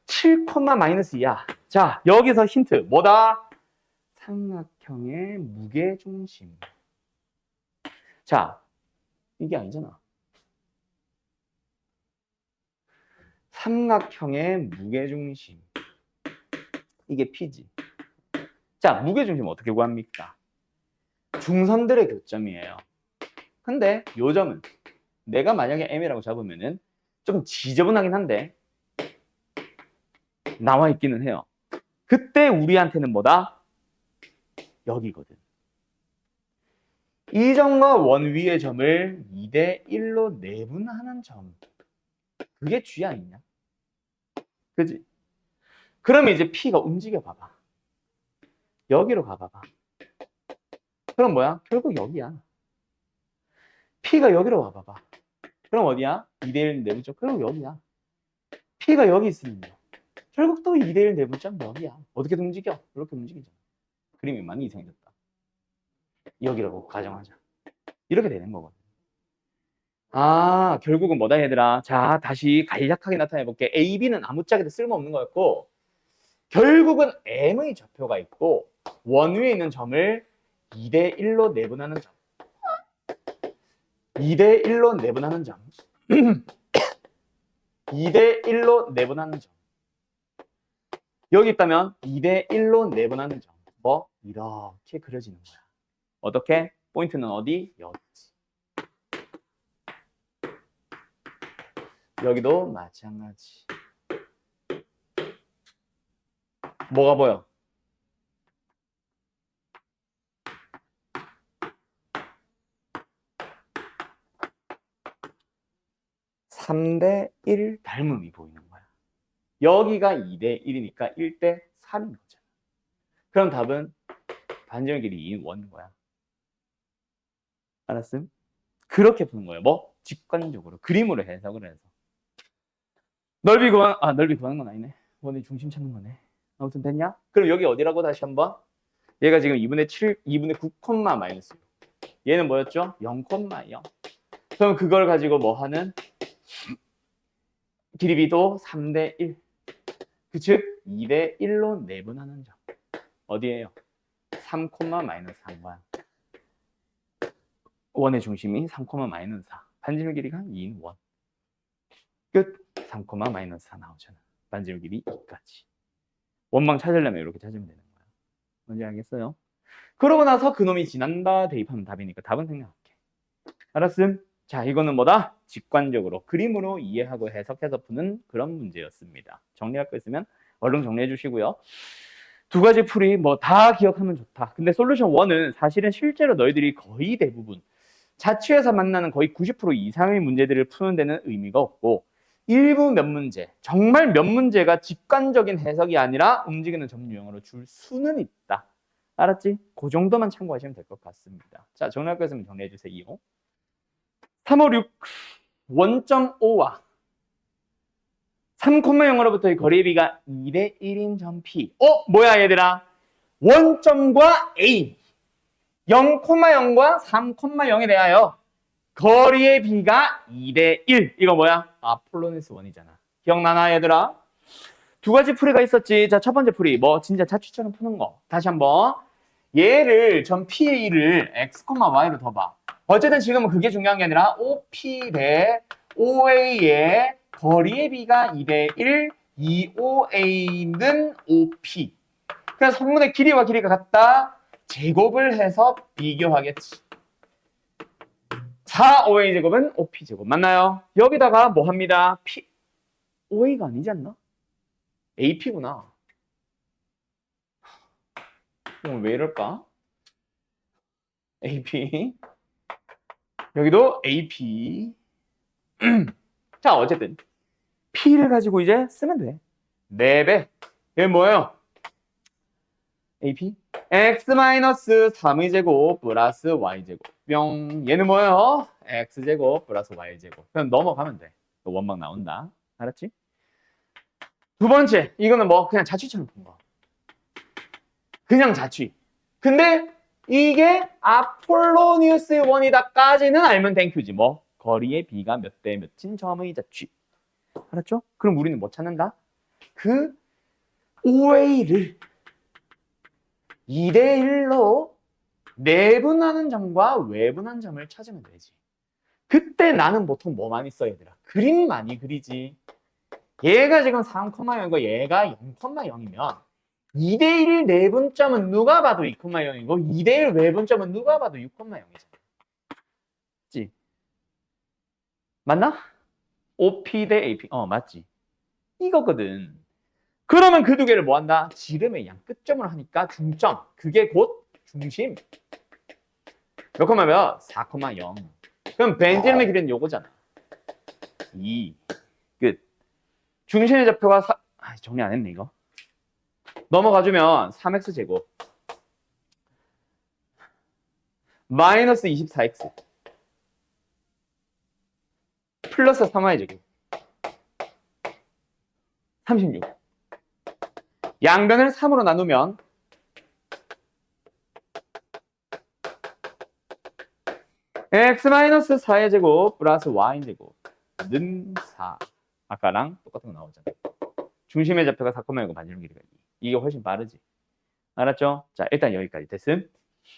7, 마이너스 2야. 자, 여기서 힌트. 뭐다? 삼각형의 무게중심. 자, 이게 아니잖아. 삼각형의 무게중심. 이게 P지. 자, 무게중심 어떻게 구합니까? 중선들의 교점이에요. 근데 요 점은 내가 만약에 M이라고 잡으면은 좀 지저분하긴 한데 나와 있기는 해요. 그때 우리한테는 뭐다? 여기거든. 이 점과 원 위의 점을 2대 1로 내분하는 점. 그게 G 아니냐? 그지? 그러면 이제 P가 움직여 봐봐. 여기로 가봐봐. 그럼 뭐야? 결국 여기야. P가 여기로 와봐봐. 그럼 어디야? 2대1 내분점. 결국 여기야. P가 여기 있으면 결국 또 2대1 내분점 여기야. 어떻게 움직여? 이렇게 움직이잖아. 그림이 많이 이상해졌다. 여기라고 가정하자. 이렇게 되는 거거든. 아, 결국은 뭐다 얘들아. 자, 다시 간략하게 나타내 볼게. A, B는 아무짝에도 쓸모없는 거였고 결국은 M의 좌표가 있고 원 위에 있는 점을 2대 1로 내분하는 점. 2대 1로 내분하는 점. 2대 1로 내분하는 점. 여기 있다면 2대 1로 내분하는 점. 뭐? 이렇게 그려지는 거야. 어떻게? 포인트는 어디? 여기지. 여기도 마찬가지. 뭐가 보여? (3대1) 닮음이 보이는 거야. 여기가 2대 1이니까 1대 3인 거잖아. 그럼 답은 반지름 길이 2인 1인 거야. 알았음? 그렇게 푸는 거예요. 뭐? 직관적으로 그림으로 해석을 해서. 넓이 구하는 건 아니네. 원의 중심 찾는 거네. 아무튼 됐냐? 그럼 여기 어디라고 다시 한번? 얘가 지금 2분의 7, 2분의 9, 마이너스 6. 얘는 뭐였죠? 0,0. 그럼 그걸 가지고 뭐 하는? 길이비도 3대 1. 즉 2대 1로 내분하는 점. 어디에요? 3, 마이너스 4인 거야. 원의 중심이 3, 마이너스 4. 반지름 길이가 2인 1. 끝. 3, 마이너스 4 나오잖아. 반지름 길이 2까지. 원망 찾으려면 이렇게 찾으면 되는 거야. 뭔지 알겠어요? 그러고 나서 그놈이 지난다 대입하면 답이니까 답은 생략할게. 알았음? 자, 이거는 뭐다? 직관적으로 그림으로 이해하고 해석해서 푸는 그런 문제였습니다. 정리할 거 있으면 얼른 정리해 주시고요. 두 가지 풀이 뭐 다 기억하면 좋다. 근데 솔루션 1은 사실은 실제로 너희들이 거의 대부분 자취에서 만나는 거의 90% 이상의 문제들을 푸는 데는 의미가 없고 일부 몇 문제, 정말 몇 문제가 직관적인 해석이 아니라 움직이는 점 유형으로 줄 수는 있다. 알았지? 그 정도만 참고하시면 될 것 같습니다. 자, 정리할 거 있으면 정리해 주세요. 3, 5, 6 원점5와 3,0으로부터의 거리비가 2대 1인 점 P. 뭐야 얘들아? 원점과 A 0,0과 3,0에 대하여 거리의 비가 2대 1. 이거 뭐야? 폴로니스 원이잖아. 기억나나 얘들아? 두 가지 풀이가 있었지. 자, 첫 번째 풀이 뭐 진짜 자취처럼 푸는 거. 다시 한번 얘를 점 P를 x, y로 더 봐. 어쨌든 지금은 그게 중요한 게 아니라 OP 대 OA의 거리의 비가 2대 1, 2OA는 OP. 그래서 성분의 길이와 길이가 같다. 제곱을 해서 비교하겠지. 4OA 제곱은 OP 제곱. 맞나요? 여기다가 뭐 합니다? OA가 아니지 않나? AP구나. 왜 이럴까? AP. 여기도 AP. 자, 어쨌든 P를 가지고 이제 쓰면 돼. 4배. 얘 뭐예요? AP? X-3의 제곱 플러스 Y제곱. 뿅. 얘는 뭐예요? X제곱 플러스 Y제곱. 그럼 넘어가면 돼. 원막 나온다. 알았지? 두 번째. 이거는 뭐 그냥 자취처럼 본 거. 그냥 자취. 근데 이게 아폴로니우스 원이다까지는 알면 땡큐지. 뭐 거리의 비가 몇 대 몇인 점의 자취. 알았죠? 그럼 우리는 뭐 찾는다? 그 OA를 2대 1로 내분하는 점과 외분한 점을 찾으면 되지. 그때 나는 보통 뭐 많이 써 얘들아? 그림 많이 그리지. 얘가 지금 3,0이고 얘가 0,0이면 2대1 내분점은 누가 봐도 2,0이고 2대1 외분점은 누가 봐도 6,0이잖아. 맞지? 맞나? OP 대 AP. 맞지. 이거거든. 그러면 그 두 개를 뭐 한다? 지름의 양 끝점으로 하니까 중점. 그게 곧 중심. 몇 콤마면 4,0. 그럼 벤제름의 길이는 요거잖아. 2. 끝. 중심의 좌표가 정리 안 했네 이거. 넘어가주면 3x 제곱 마이너스 24x 플러스 3y 제곱 36. 양변을 3으로 나누면 x-4의 제곱 플러스 y 제곱는 4. 아까랑 똑같은 거 나오잖아. 중심의 좌표가 4,0고 반지름 길이가 2. 이게 훨씬 빠르지. 알았죠? 자, 일단 여기까지 됐음.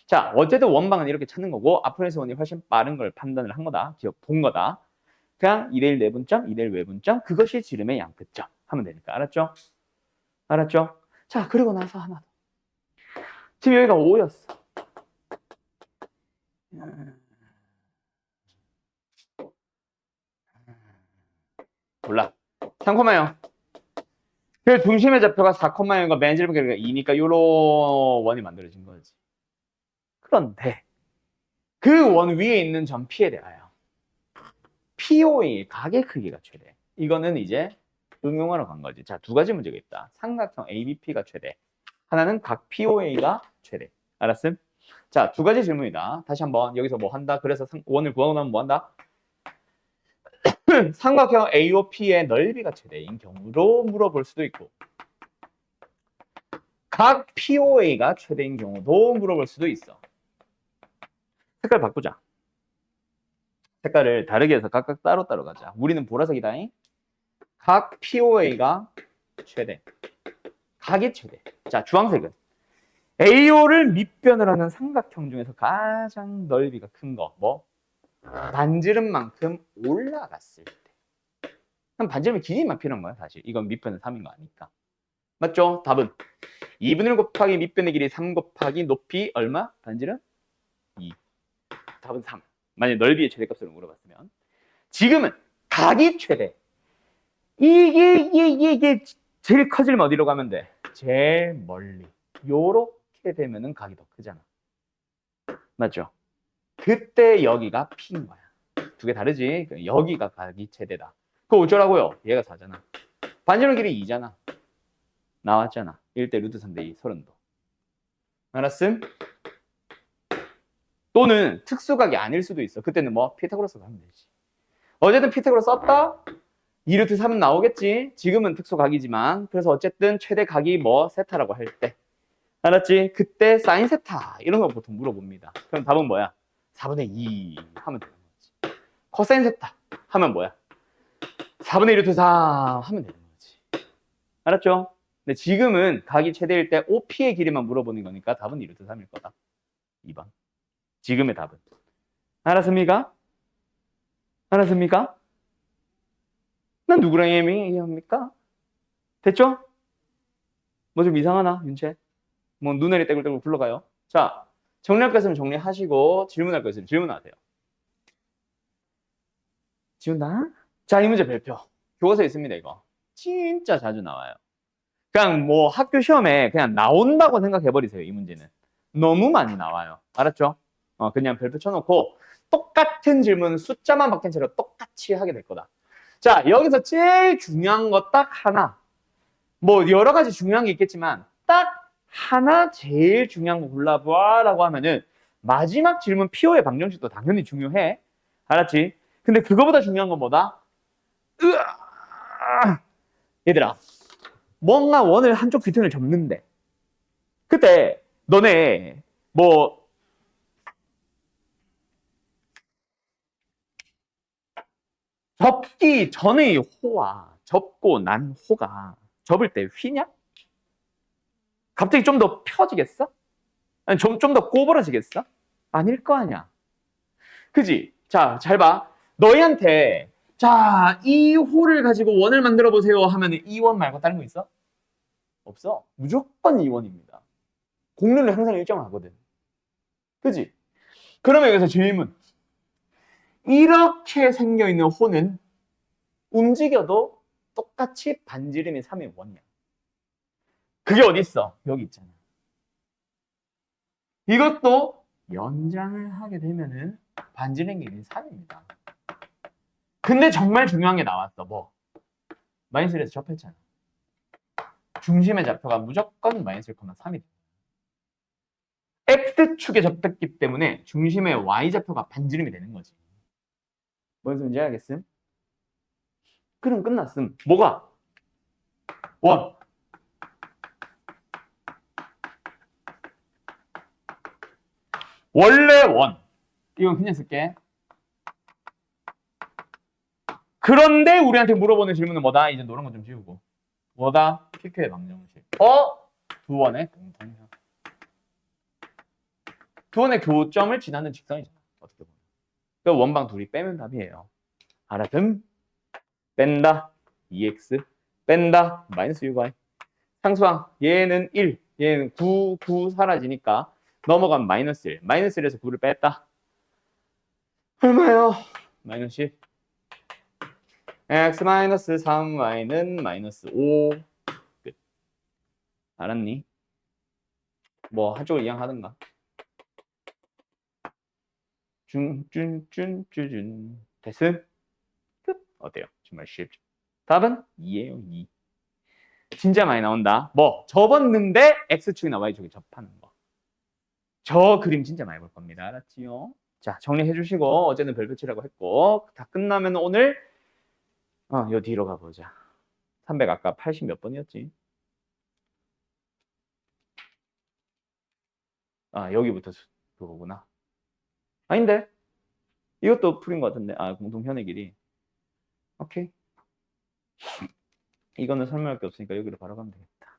자, 어쨌든 원방은 이렇게 찾는 거고 앞으로에서 원이 훨씬 빠른 걸 판단을 한 거다. 본 거다. 그냥 2대1 내분점, 2대1 외분점, 그것이 지름의 양끝점 하면 되니까. 알았죠? 알았죠? 자, 그리고 나서 하나 더. 지금 여기가 5였어. 몰라. 3,0. 그 중심의 좌표가 4,0과 맨지름 길이가 2니까 요런 원이 만들어진 거지. 그런데 그 원 위에 있는 점 P에 대하여 PO의 각의 크기가 최대. 이거는 이제 응용하러 간 거지. 자, 두 가지 문제가 있다. 삼각형 ABP가 최대. 하나는 각 POA가 최대. 알았음? 자, 두 가지 질문이다. 다시 한번 여기서 뭐 한다? 그래서 원을 구하고 나면 뭐 한다? 삼각형 AOP의 넓이가 최대인 경우로 물어볼 수도 있고 각 POA가 최대인 경우도 물어볼 수도 있어. 색깔 바꾸자. 색깔을 다르게 해서 각각 따로따로 가자. 우리는 보라색이다잉. 각 POA가 최대. 각이 최대. 자, 주황색은 AO를 밑변을 하는 삼각형 중에서 가장 넓이가 큰 거. 뭐? 반지름만큼 올라갔을 때. 그럼 반지름의 길이만 필요한 거야, 사실. 이건 밑변은 3인 거 아니까. 맞죠? 답은 2분의 1 곱하기 밑변의 길이 3 곱하기 높이 얼마? 반지름? 2. 답은 3. 만약 넓이의 최대값을 물어봤으면. 지금은 각이 최대. 이게 제일 커지면 어디로 가면 돼? 제일 멀리. 요렇게 되면은 각이 더 크잖아. 맞죠? 그때 여기가 P인 거야. 두 개 다르지? 여기가 각이 최대다. 그거 어쩌라고요? 얘가 4잖아. 반지름 길이 2잖아. 나왔잖아. 1대 루트 3대 2, 30도. 알았음? 또는 특수각이 아닐 수도 있어. 그때는 뭐? 피타고라스 가면 되지. 어쨌든 피타고라스 썼다? 2루트 3은 나오겠지? 지금은 특수각이지만. 그래서 어쨌든 최대 각이 뭐? 세타라고 할 때. 알았지? 그때 사인 세타. 이런 거 보통 물어봅니다. 그럼 답은 뭐야? 4분의 2 하면 되는 거지. 코사인 세타 하면 뭐야? 4분의 1 루트 3 하면 되는 거지. 알았죠? 근데 지금은 각이 최대일 때 OP의 길이만 물어보는 거니까 답은 2 루트 3일 거다. 2번. 지금의 답은. 알았습니까? 알았습니까? 난 누구랑 얘기합니까? 됐죠? 뭐 좀 이상하나, 윤채? 뭐 눈알이 떼굴떼굴 굴러가요. 자, 정리할 거 있으면 정리하시고 질문할 거 있으면 질문하세요. 지운다? 자, 이 문제 별표. 교과서에 있습니다, 이거. 진짜 자주 나와요. 그냥 뭐 학교 시험에 그냥 나온다고 생각해버리세요, 이 문제는. 너무 많이 나와요. 알았죠? 그냥 별표 쳐놓고 똑같은 질문 숫자만 바뀐 채로 똑같이 하게 될 거다. 자, 여기서 제일 중요한 거 딱 하나. 뭐 여러 가지 중요한 게 있겠지만 딱 하나 제일 중요한 거 골라봐 라고 하면은 마지막 질문 PO의 방정식도 당연히 중요해. 알았지? 근데 그거보다 중요한 건 뭐다? 얘들아, 뭔가 원을 한쪽 귀퉁이를 접는데 그때 너네 뭐 접기 전의 호와 접고 난 호가 접을 때 휘냐? 갑자기 좀 더 펴지겠어? 아니, 좀 더 꼬부러지겠어? 아닐 거 아니야. 그지? 자, 잘 봐. 너희한테 자, 이 호를 가지고 원을 만들어 보세요 하면 이 원 말고 다른 거 있어? 없어. 무조건 2원입니다. 공률은 항상 일정하거든. 그지? 그러면 여기서 질문. 이렇게 생겨있는 호는 움직여도 똑같이 반지름이 3의 원이야. 그게 어디 있어? 여기 있잖아. 이것도 연장을 하게 되면은 반지름 길이 3입니다. 근데 정말 중요한 게 나왔어. 뭐? 마이너스 1에서 접했잖아. 중심의 좌표가 무조건 마이너스 1,3이 돼. X축에 접했기 때문에 중심의 Y좌표가 반지름이 되는 거지. 뭔 소리인지 알겠음? 그럼 끝났음. 뭐가? 원. 원래 원. 이건 그냥 쓸게. 그런데 우리한테 물어보는 질문은 뭐다? 이제 노란 거 좀 지우고. 뭐다? PQ의 방정식. 두 원의 공통형. 두 원의 교점을 지나는 직선이잖아. 어떻게 보면. 그 원방 둘이 빼면 답이에요. 알았음? 뺀다. 2x. 뺀다. 마이너스 6y. 상수항. 얘는 1. 얘는 9. 9 사라지니까 넘어가면 마이너스 1. 마이너스 1에서 9를 뺐다. 얼마요? 마이너스 10. x 마이너스 3y는 마이너스 5. 끝. 알았니? 뭐 한쪽을 이양하든가. 쭌쭌쭌쭌 됐음? 끝. 어때요? 정말 쉽죠? 답은 2예요. 2. 진짜 많이 나온다. 뭐 접었는데 x축이나 y축이 접하는 거. 저 그림 진짜 많이 볼 겁니다. 알았지요? 자, 정리해 주시고 어제는 별표치라고 했고 다 끝나면 오늘 요 뒤로 가보자. 300 아까 80 몇 번이었지? 여기부터 그거구나. 아닌데? 이것도 풀인 것 같은데. 공통현의 길이. 오케이. 이거는 설명할 게 없으니까 여기로 바로 가면 되겠다.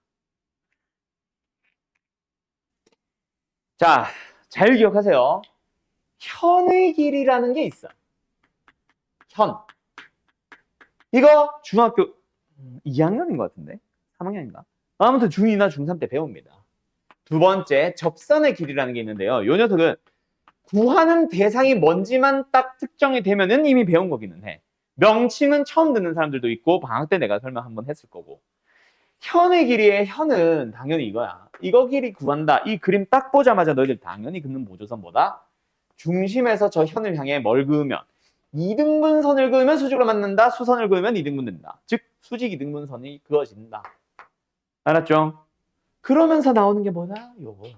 자, 잘 기억하세요. 현의 길이라는 게 있어. 현. 이거 중학교 2학년인 것 같은데? 3학년인가? 아무튼 중2나 중3 때 배웁니다. 두 번째, 접선의 길이라는 게 있는데요. 이 녀석은 구하는 대상이 뭔지만 딱 특정이 되면은 이미 배운 거기는 해. 명칭은 처음 듣는 사람들도 있고 방학 때 내가 설명 한번 했을 거고. 현의 길이의 현은 당연히 이거야. 이거 길이 구한다. 이 그림 딱 보자마자 너희들 당연히 긋는 보조선 뭐다? 중심에서 저 현을 향해 뭘 그으면 2등분선을 그으면 수직으로 맞는다. 수선을 그으면 2등분 된다. 즉 수직 2등분선이 그어진다. 알았죠? 그러면서 나오는 게 뭐다? 요거.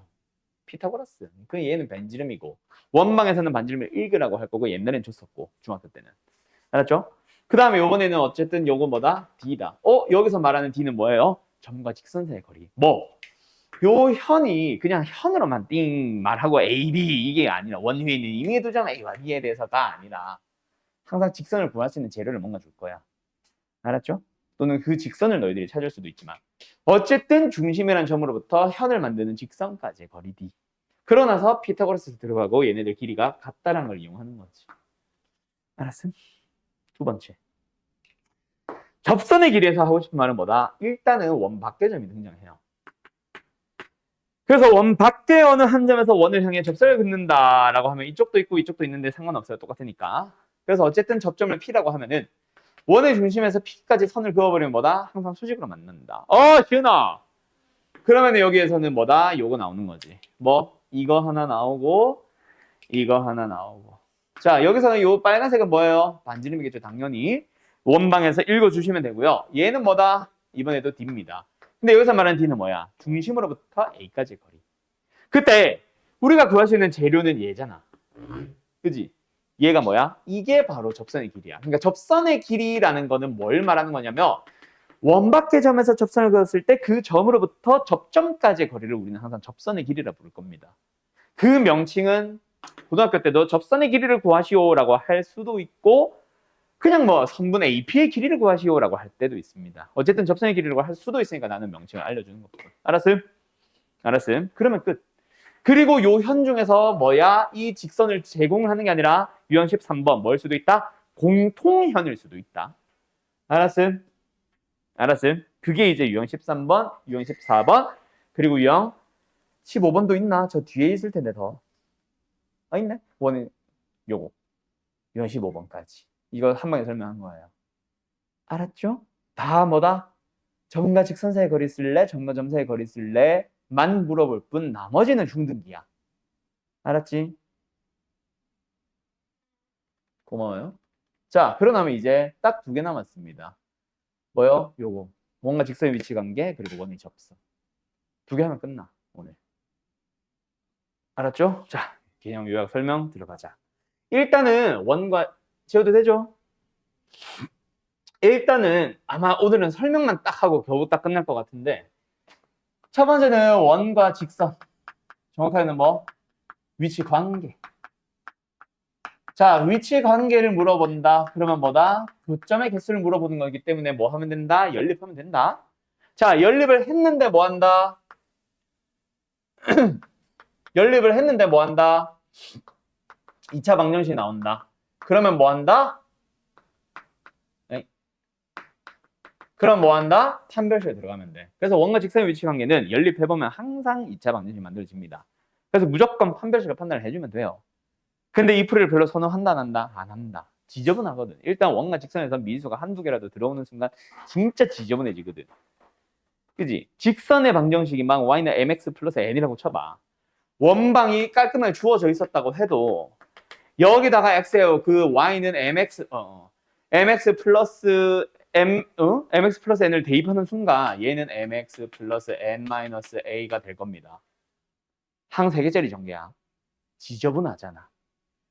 피타고라스. 그 얘는 반지름이고 원방에서는 반지름을 1그라고 할 거고 옛날엔 줬었고 중학교 때는. 알았죠? 그 다음에 요번에는 어쨌든 요거 뭐다? D다. 여기서 말하는 D는 뭐예요? 점과 직선 사이의 거리. 요 현이 그냥 현으로만 띵 말하고 A, B 이게 아니라 원위에 있는 임의의 두 점 A와 B에 대해서가 아니라 항상 직선을 구할 수 있는 재료를 뭔가 줄 거야. 알았죠? 또는 그 직선을 너희들이 찾을 수도 있지만 어쨌든 중심이란 점으로부터 현을 만드는 직선까지의 거리 D. 그러나서 피타고라스 들어가고 얘네들 길이가 같다라는 걸 이용하는 거지. 알았음? 두 번째. 접선의 길이에서 하고 싶은 말은 뭐다? 일단은 원 밖의 점이 등장해요. 그래서 원 밖의 어느 한 점에서 원을 향해 접선을 긋는다라고 하면 이쪽도 있고 이쪽도 있는데 상관없어요. 똑같으니까. 그래서 어쨌든 접점을 P라고 하면은 원의 중심에서 P까지 선을 그어버리면 뭐다? 항상 수직으로 만난다. 지은아! 그러면 여기에서는 뭐다? 요거 나오는 거지. 이거 하나 나오고 이거 하나 나오고. 자, 여기서는 요 빨간색은 뭐예요? 반지름이겠죠, 당연히. 원방에서 읽어주시면 되고요. 얘는 뭐다? 이번에도 D입니다. 근데 여기서 말하는 D는 뭐야? 중심으로부터 A까지 거리. 그때 우리가 구할 수 있는 재료는 얘잖아. 그지? 얘가 뭐야? 이게 바로 접선의 길이야. 그러니까 접선의 길이라는 거는 뭘 말하는 거냐면 원 밖의 점에서 접선을 그었을 때 그 점으로부터 접점까지의 거리를 우리는 항상 접선의 길이라 부를 겁니다. 그 명칭은 고등학교 때도 접선의 길이를 구하시오라고 할 수도 있고 그냥 선분의 AP의 길이를 구하시오라고 할 때도 있습니다. 어쨌든 접선의 길이라고 할 수도 있으니까 나는 명칭을 알려주는 거거든. 알았음? 알았음? 그러면 끝. 그리고 요 현 중에서 이 직선을 제공을 하는 게 아니라 유형 13번 뭘 수도 있다? 공통현일 수도 있다. 알았음? 알았음? 그게 이제 유형 13번, 유형 14번, 그리고 유형 15번도 있나? 저 뒤에 있을 텐데 더. 아, 있네? 원은 요거. 유형 15번까지. 이거 한 방에 설명한 거예요. 알았죠? 다 뭐다? 점과 직선 사이의 거리 쓸래? 점과 점 사이의 거리 쓸래? 만 물어볼 뿐 나머지는 중등기야. 알았지? 고마워요. 자, 그러면 이제 딱 2개 남았습니다. 뭐요? 요거. 원과 직선의 위치 관계, 그리고 원의 접선. 2개 하면 끝나, 오늘. 알았죠? 자, 개념 요약 설명 들어가자. 일단은 원과, 지워도 되죠? 일단은 아마 오늘은 설명만 딱 하고 겨우 딱 끝날 것 같은데, 첫 번째는 원과 직선. 정확하게는 뭐? 위치 관계. 자, 위치 관계를 물어본다. 그러면 뭐다? 교점의 개수를 물어보는 거기 때문에 뭐 하면 된다? 연립하면 된다. 자, 연립을 했는데 뭐 한다? 연립을 했는데 뭐 한다? 2차 방정식이 나온다. 그러면 뭐 한다? 그럼 뭐 한다? 판별식에 들어가면 돼. 그래서 원과 직선의 위치 관계는 연립해보면 항상 2차 방정식이 만들어집니다. 그래서 무조건 판별식을 판단을 해주면 돼요. 근데 이 풀이를 별로 선호한다 안 한다? 안 한다. 지저분하거든. 일단 원과 직선에서 미수가 한두 개라도 들어오는 순간 진짜 지저분해지거든. 그지? 직선의 방정식이 막 y는 mx 플러스 n이라고 쳐봐. 원방이 깔끔하게 주어져 있었다고 해도 여기다가 x에요. 그 y는 mx 플러스 mx 플러스 n을 대입하는 순간 얘는 mx 플러스 n 마이너스 a가 될 겁니다. 항 3개짜리 전개야. 지저분하잖아.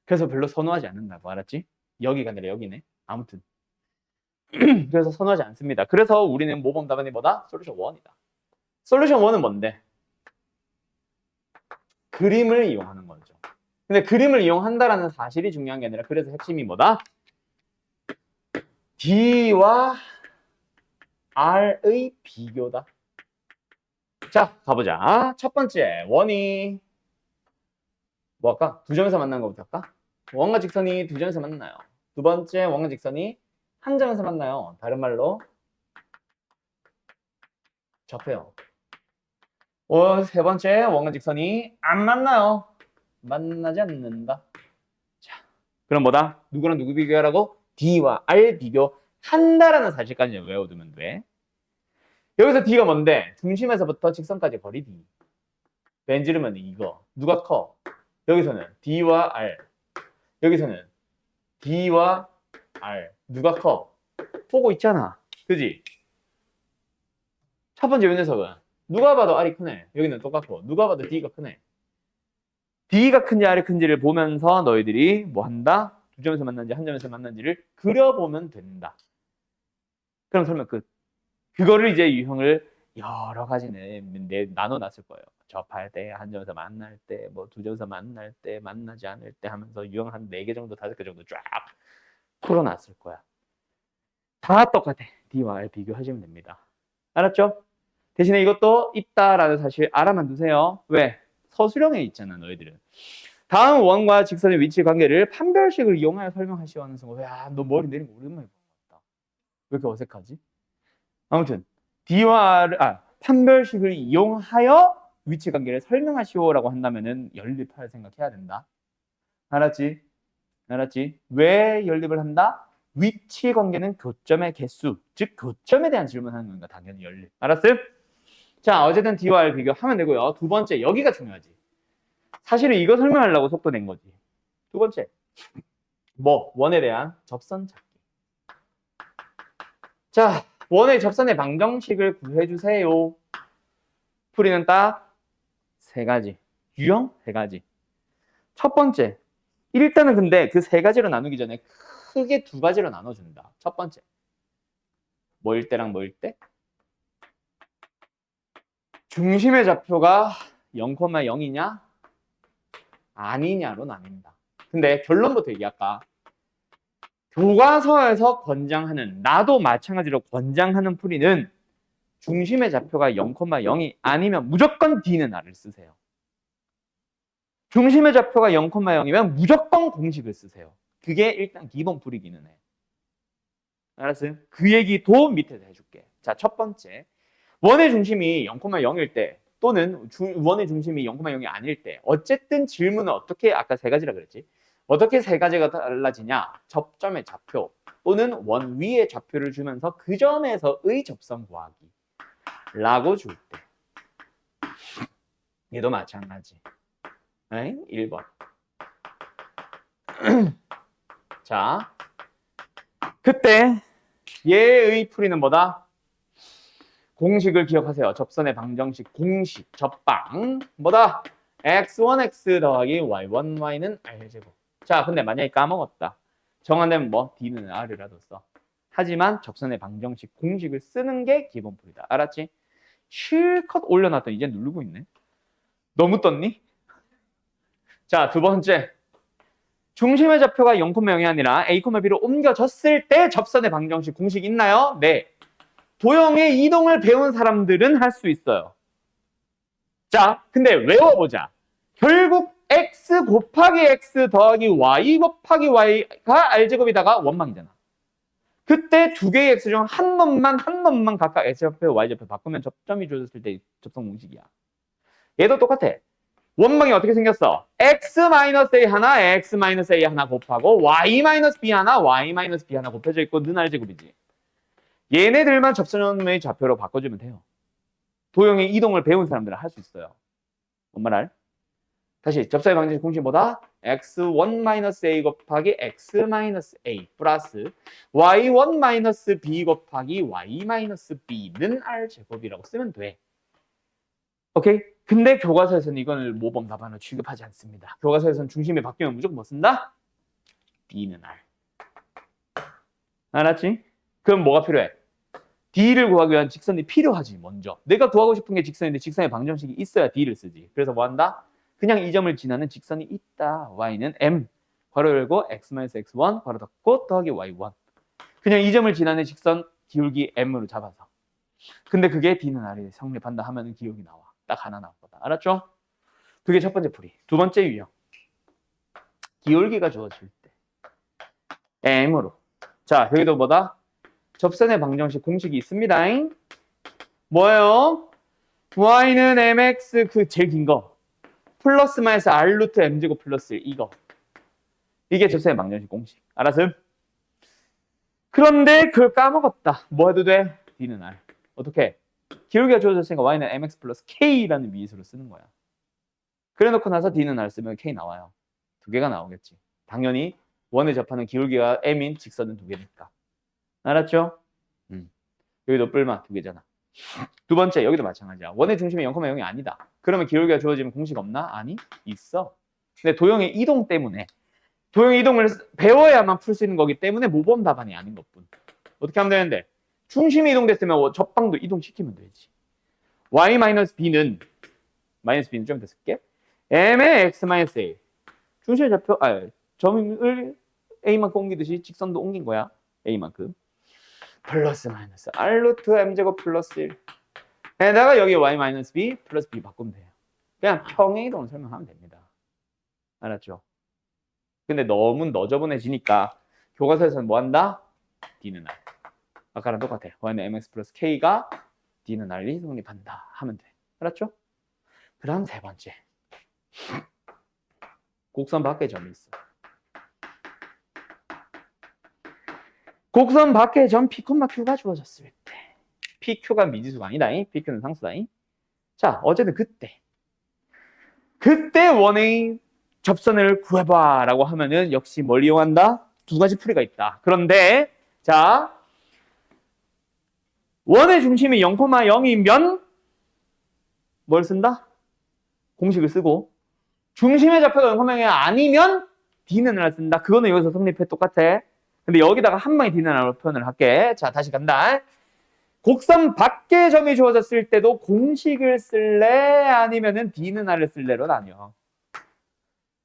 그래서 별로 선호하지 않는다고. 알았지? 여기가 아니라 여기네. 아무튼 그래서 선호하지 않습니다. 그래서 우리는 모범 답안이 뭐다? 솔루션 1이다. 솔루션 1은 뭔데? 그림을 이용하는 거죠. 근데 그림을 이용한다라는 사실이 중요한 게 아니라 그래서 핵심이 뭐다? D와 R의 비교다. 자, 가보자. 첫 번째, 원이 뭐 할까? 두 점에서 만난 것부터 할까? 원과 직선이 두 점에서 만나요. 두 번째, 원과 직선이 한 점에서 만나요. 다른 말로 접해요. 세 번째, 원과 직선이 안 만나요. 만나지 않는다. 자, 그럼 뭐다? 누구랑 누구 비교하라고? D와 R 비교한다라는 사실까지 외워두면 돼. 여기서 D가 뭔데? 중심에서부터 직선까지 거리 D. 벤지르면 이거. 누가 커? 여기서는 D와 R. 여기서는 D와 R. 누가 커? 보고 있잖아. 그지? 첫 번째 요 녀석은 누가 봐도 R이 크네. 여기는 똑같고 누가 봐도 D가 크네. D가 큰지 R이 큰지를 보면서 너희들이 뭐 한다? 두 점에서 만난지 한 점에서 만난지를 그려보면 된다. 그럼 설명 끝. 그거를 이제 유형을 여러 가지 나눠놨을 거예요. 접할 때, 한 점에서 만날 때, 뭐 두 점에서 만날 때, 만나지 않을 때 하면서 유형 한 4개 정도, 5개 정도 쫙 풀어놨을 거야. 다 똑같아. D와 R 비교하시면 됩니다. 알았죠? 대신에 이것도 있다라는 사실 알아만 두세요. 왜? 서술형에 있잖아, 너희들은. 다음 원과 직선의 위치 관계를 판별식을 이용하여 설명하시오 하는 순간, 야, 너 머리 내린 거 오랜만에 본 것 같다. 왜 이렇게 어색하지? 아무튼 D와 판별식을 이용하여 위치 관계를 설명하시오라고 한다면은 연립할 생각해야 된다. 알았지? 알았지? 왜 연립을 한다? 위치 관계는 교점의 개수, 즉 교점에 대한 질문하는 거니까 당연히 연립. 알았음? 자, 어쨌든 D와 R 비교하면 되고요. 두 번째, 여기가 중요하지. 사실은 이거 설명하려고 속도 낸 거지. 두 번째, 뭐 원에 대한 접선 찾기. 자, 원의 접선의 방정식을 구해주세요. 풀이는 딱 3가지. 유형 3가지. 첫 번째, 일단은 근데 그 3가지로 나누기 전에 크게 2가지로 나눠준다. 첫 번째, 뭐일 때랑 뭐일 때? 중심의 좌표가 0,0이냐? 아니냐로 나뉜다. 근데 결론부터 얘기할까? 교과서에서 권장하는, 나도 마찬가지로 권장하는 풀이는 중심의 좌표가 0,0이 아니면 무조건 D는 R을 쓰세요. 중심의 좌표가 0,0이면 무조건 공식을 쓰세요. 그게 일단 기본 풀이기는 해. 알았어요? 그 얘기도 밑에서 해줄게. 자, 첫 번째. 원의 중심이 0,0일 때 또는 원의 중심이 0,0이 아닐 때 어쨌든 질문은 어떻게 아까 세 가지라 그랬지? 어떻게 세 가지가 달라지냐? 접점의 좌표 또는 원 위의 좌표를 주면서 그 점에서의 접선 구하기 라고 줄 때 얘도 마찬가지. 1번. 자, 그때 얘의 풀이는 뭐다? 공식을 기억하세요. 접선의 방정식 공식 접방 뭐다? x1x 더하기 y1 y는 r제곱. 자, 근데 만약에 까먹었다. 정한되면 뭐? d는 r이라도 써. 하지만 접선의 방정식 공식을 쓰는 게 기본 풀이다. 알았지? 실컷 올려놨더니 이제 누르고 있네. 너무 떴니? 자, 두 번째. 중심의 좌표가 0,0이 아니라 a, b로 옮겨졌을 때 접선의 방정식 공식 있나요? 네. 도형의 이동을 배운 사람들은 할 수 있어요. 자, 근데 외워보자. 결국 x 곱하기 x 더하기 y 곱하기 y가 r제곱이다가 원망이잖아. 그때 두 개의 x 중 한 놈만 각각 x좌표, y좌표 바꾸면 접점이 주어졌을 때 접선 공식이야. 얘도 똑같아. 원망이 어떻게 생겼어? x-a 하나, x-a 하나 곱하고 y-b 하나, y-b 하나 곱해져 있고 는 r제곱이지. 얘네들만 접선의 좌표로 바꿔주면 돼요. 도형의 이동을 배운 사람들은 할 수 있어요. 뭔 말? 다시 접선의 방정식 공식 뭐다? x1-a 곱하기 x-a 플러스 y1-b 곱하기 y-b는 r제곱이라고 쓰면 돼. 오케이? 근데 교과서에서는 이걸 모범 답안으로 취급하지 않습니다. 교과서에서는 중심이 바뀌면 무조건 뭐 쓴다? d는 r. 알았지? 그럼 뭐가 필요해? d를 구하기 위한 직선이 필요하지 먼저. 내가 구하고 싶은 게 직선인데 직선의 방정식이 있어야 d를 쓰지. 그래서 뭐 한다? 그냥 이 점을 지나는 직선이 있다. y는 m 괄호 열고 x-x1 괄호 닫고 더하기 y1. 그냥 이 점을 지나는 직선 기울기 m으로 잡아서. 근데 그게 d는 r이 성립한다 하면 기울기 나와. 딱 하나 나왔거든. 알았죠? 그게 첫 번째 풀이. 두 번째 유형. 기울기가 주어질 때 m으로. 자, 여기도 뭐다? 접선의 방정식 공식이 있습니다. 뭐예요? y는 mx 그 제일 긴 거. 플러스 마이너스 r 루트 m제곱 플러스 1 이거. 이게 접선의 방정식 공식. 알았음? 그런데 그걸 까먹었다. 뭐 해도 돼? d는 r. 어떻게? 기울기가 주어졌으니까 y는 mx 플러스 k라는 미수로 쓰는 거야. 그래 놓고 나서 d는 r 쓰면 k 나와요. 두 개가 나오겠지. 당연히 원에 접하는 기울기가 m인 직선은 두 개니까. 알았죠? 여기도 뿔만 두 개잖아. 두 번째, 여기도 마찬가지야. 원의 중심이 0,0이 아니다. 그러면 기울기가 주어지면 공식 없나? 아니, 있어. 근데 도형의 이동 때문에 도형의 이동을 배워야만 풀 수 있는 거기 때문에 모범 답안이 아닌 것뿐. 어떻게 하면 되는데? 중심이 이동됐으면 접방도 이동시키면 되지. y-b는 -b는 좀 더 쓸게. m의 x-a. 중심의 좌표, 점을 a만큼 옮기듯이 직선도 옮긴 거야. a만큼. 플러스 마이너스 r 루트 m제곱 플러스 1 에다가 여기 y-b 플러스 b 바꾸면 돼요. 그냥 평행 이동을 설명하면 됩니다. 알았죠? 근데 너무 너저분해지니까 교과서에서는 뭐 한다? d는 r. 아까랑 똑같아. y는 mx 플러스 k가 d는 r이 성립한다 하면 돼. 알았죠? 그 다음 세 번째. 곡선 밖에 점이 있어. 곡선 밖에 점 P, Q가 주어졌을 때 PQ가 미지수가 아니다. PQ는 상수다. 자, 어쨌든 그때 원의 접선을 구해봐 라고 하면은 역시 뭘 이용한다? 두 가지 풀이가 있다. 그런데 자, 원의 중심이 0,0이면 뭘 쓴다? 공식을 쓰고 중심의 좌표가 0,0이 아니면 D는 R을 쓴다. 그거는 여기서 성립해 똑같아. 근데 여기다가 한 방에 D는 R로 표현을 할게. 자, 다시 간다. 곡선 밖에 점이 주어졌을 때도 공식을 쓸래? 아니면은 D는 R을 쓸래로 나뉘어.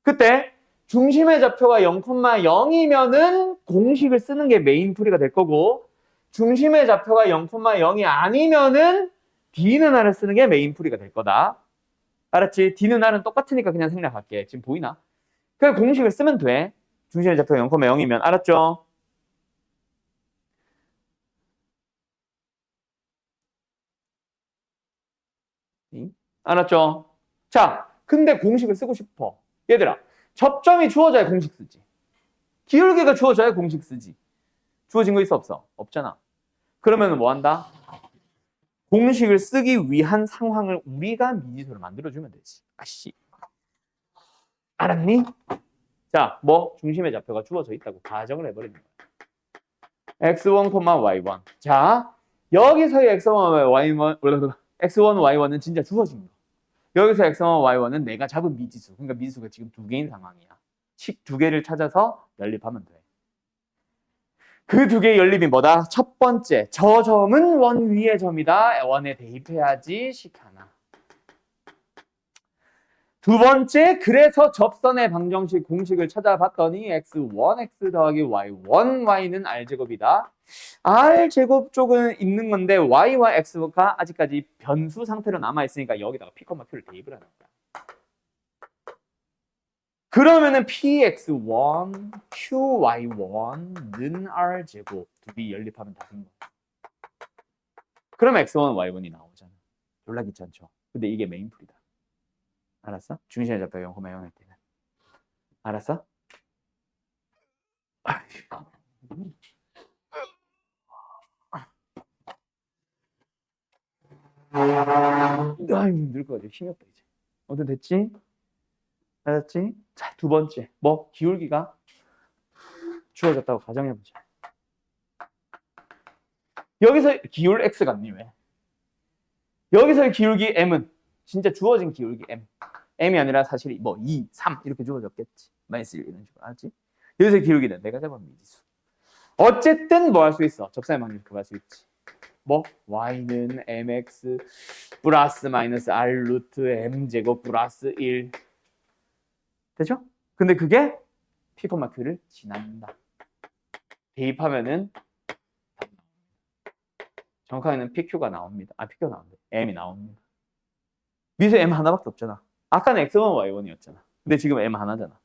그때 중심의 좌표가 0,0이면은 공식을 쓰는 게 메인 풀이가 될 거고 중심의 좌표가 0,0이 아니면은 D는 R을 쓰는 게 메인 풀이가 될 거다. 알았지? D는 R은 똑같으니까 그냥 생략할게. 지금 보이나? 그냥 공식을 쓰면 돼. 중심의 좌표가 0,0이면. 알았죠? 알았죠? 자, 근데 공식을 쓰고 싶어. 얘들아, 접점이 주어져야 공식 쓰지. 기울기가 주어져야 공식 쓰지. 주어진 거 있어 없어? 없잖아. 그러면 뭐 한다? 공식을 쓰기 위한 상황을 우리가 미지수를 만들어주면 되지. 아씨. 알았니? 자, 뭐 중심의 좌표가 주어져 있다고 가정을 해버리는 거야. x1, y1. 자, 여기서의 x1, y1, x1, y1은 진짜 주어진 거. 여기서 x1, y1은 내가 잡은 미지수. 그러니까 미지수가 지금 두 개인 상황이야. 식 두 개를 찾아서 연립하면 돼. 그 두 개의 연립이 뭐다? 첫 번째, 저 점은 원 위의 점이다. 원에 대입해야지 식 하나. 두 번째, 그래서 접선의 방정식 공식을 찾아봤더니 x1, x 더하기 y1, y는 r제곱이다. r제곱 쪽은 있는 건데 y와 x가 아직까지 변수 상태로 남아있으니까 여기다가 p, q를 대입을 하는 거야. 그러면은 px1, qy1는 r제곱 둘이 연립하면 답인 거야. 그럼 x1, y1이 나오잖아. 졸라 귀찮죠? 근데 이게 메인풀이다. 알았어? 중심의 좌표 0,0할 때는. 알았어? 힘들 거 같아. 힘이 없다 이제. 어떻게 됐지? 알았지? 자, 두 번째. 뭐 기울기가 주어졌다고 가정해보자. 여기서 기울 x 같니 왜? 여기서의 기울기 m은 진짜 주어진 기울기 m. m이 아니라 사실 뭐 2, 3 이렇게 주어졌겠지. 마이너스 1 이런 식으로. 알았지? 여기서의 기울기는 내가 잡은 미지수. 어쨌든 뭐 할 수 있어? 접선의 방정식 그거 할 수 있지. 뭐 y는 mx 플러스 마이너스 r 루트 m제곱 플러스 1 되죠? 근데 그게 p, q를 지난다. 대입하면은 정확하게는 pq가 나옵니다. pq가 나옵니다. m이 나옵니다. 미수 m 하나밖에 없잖아. 아까는 x1, y1이었잖아. 근데 지금 m 하나잖아.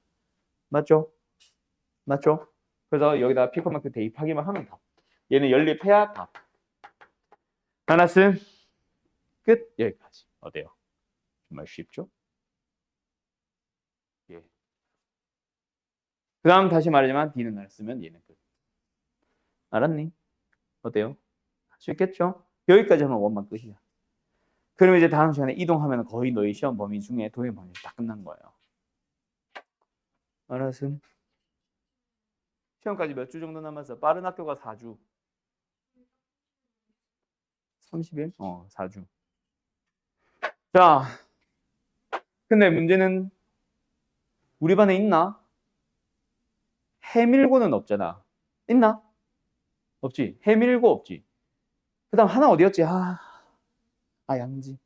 맞죠? 맞죠? 그래서 여기다가 p, q 대입하기만 하면 답. 얘는 연립해야 답. 하나씩 끝. 여기까지. 어때요? 정말 쉽죠? 예. 그 다음 다시 말하지만 D는 안 쓰면 얘는 끝. 알았니? 어때요? 할 수 있겠죠? 여기까지 하면 원만 끝이야. 그럼 이제 다음 시간에 이동하면 거의 너희 시험 범위 중에 도형 범위 다 끝난 거예요. 알았음? 시험까지 몇 주 정도 남았어? 빠른 학교가 4주. 30일? 4주. 자, 근데 문제는 우리 반에 있나? 해밀고는 없잖아. 있나? 없지. 해밀고 없지. 그 다음 하나 어디였지? 양지.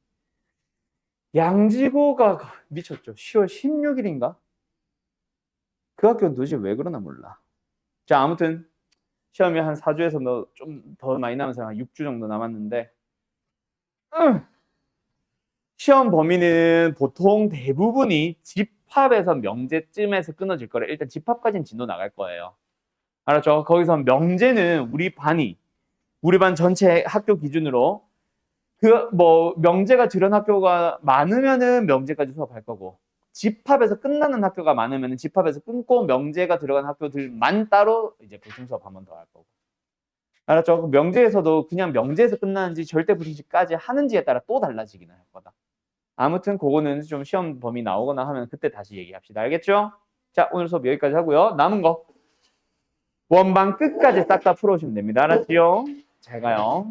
양지고가 미쳤죠. 10월 16일인가? 그 학교는 도대체 왜 그러나 몰라. 자, 아무튼 시험이 한 4주에서 좀 더 많이 남아서 한 6주 정도 남았는데 시험 범위는 보통 대부분이 집합에서 명제쯤에서 끊어질 거래. 일단 집합까지는 진도 나갈 거예요. 알았죠? 거기서 명제는 우리 반 전체 학교 기준으로 명제가 들어간 학교가 많으면은 명제까지 수업할 거고, 집합에서 끝나는 학교가 많으면은 집합에서 끊고 명제가 들어간 학교들만 따로 이제 보충 수업 한 번 더 할 거고. 알았죠? 명제에서도 그냥 명제에서 끝나는지 절대 보충식까지 하는지에 따라 또 달라지기는 할 거다. 아무튼 그거는 좀 시험 범위 나오거나 하면 그때 다시 얘기합시다. 알겠죠? 자, 오늘 수업 여기까지 하고요. 남은 거 원반 끝까지 싹 다 풀어오시면 됩니다. 알았지요? 잘 가요.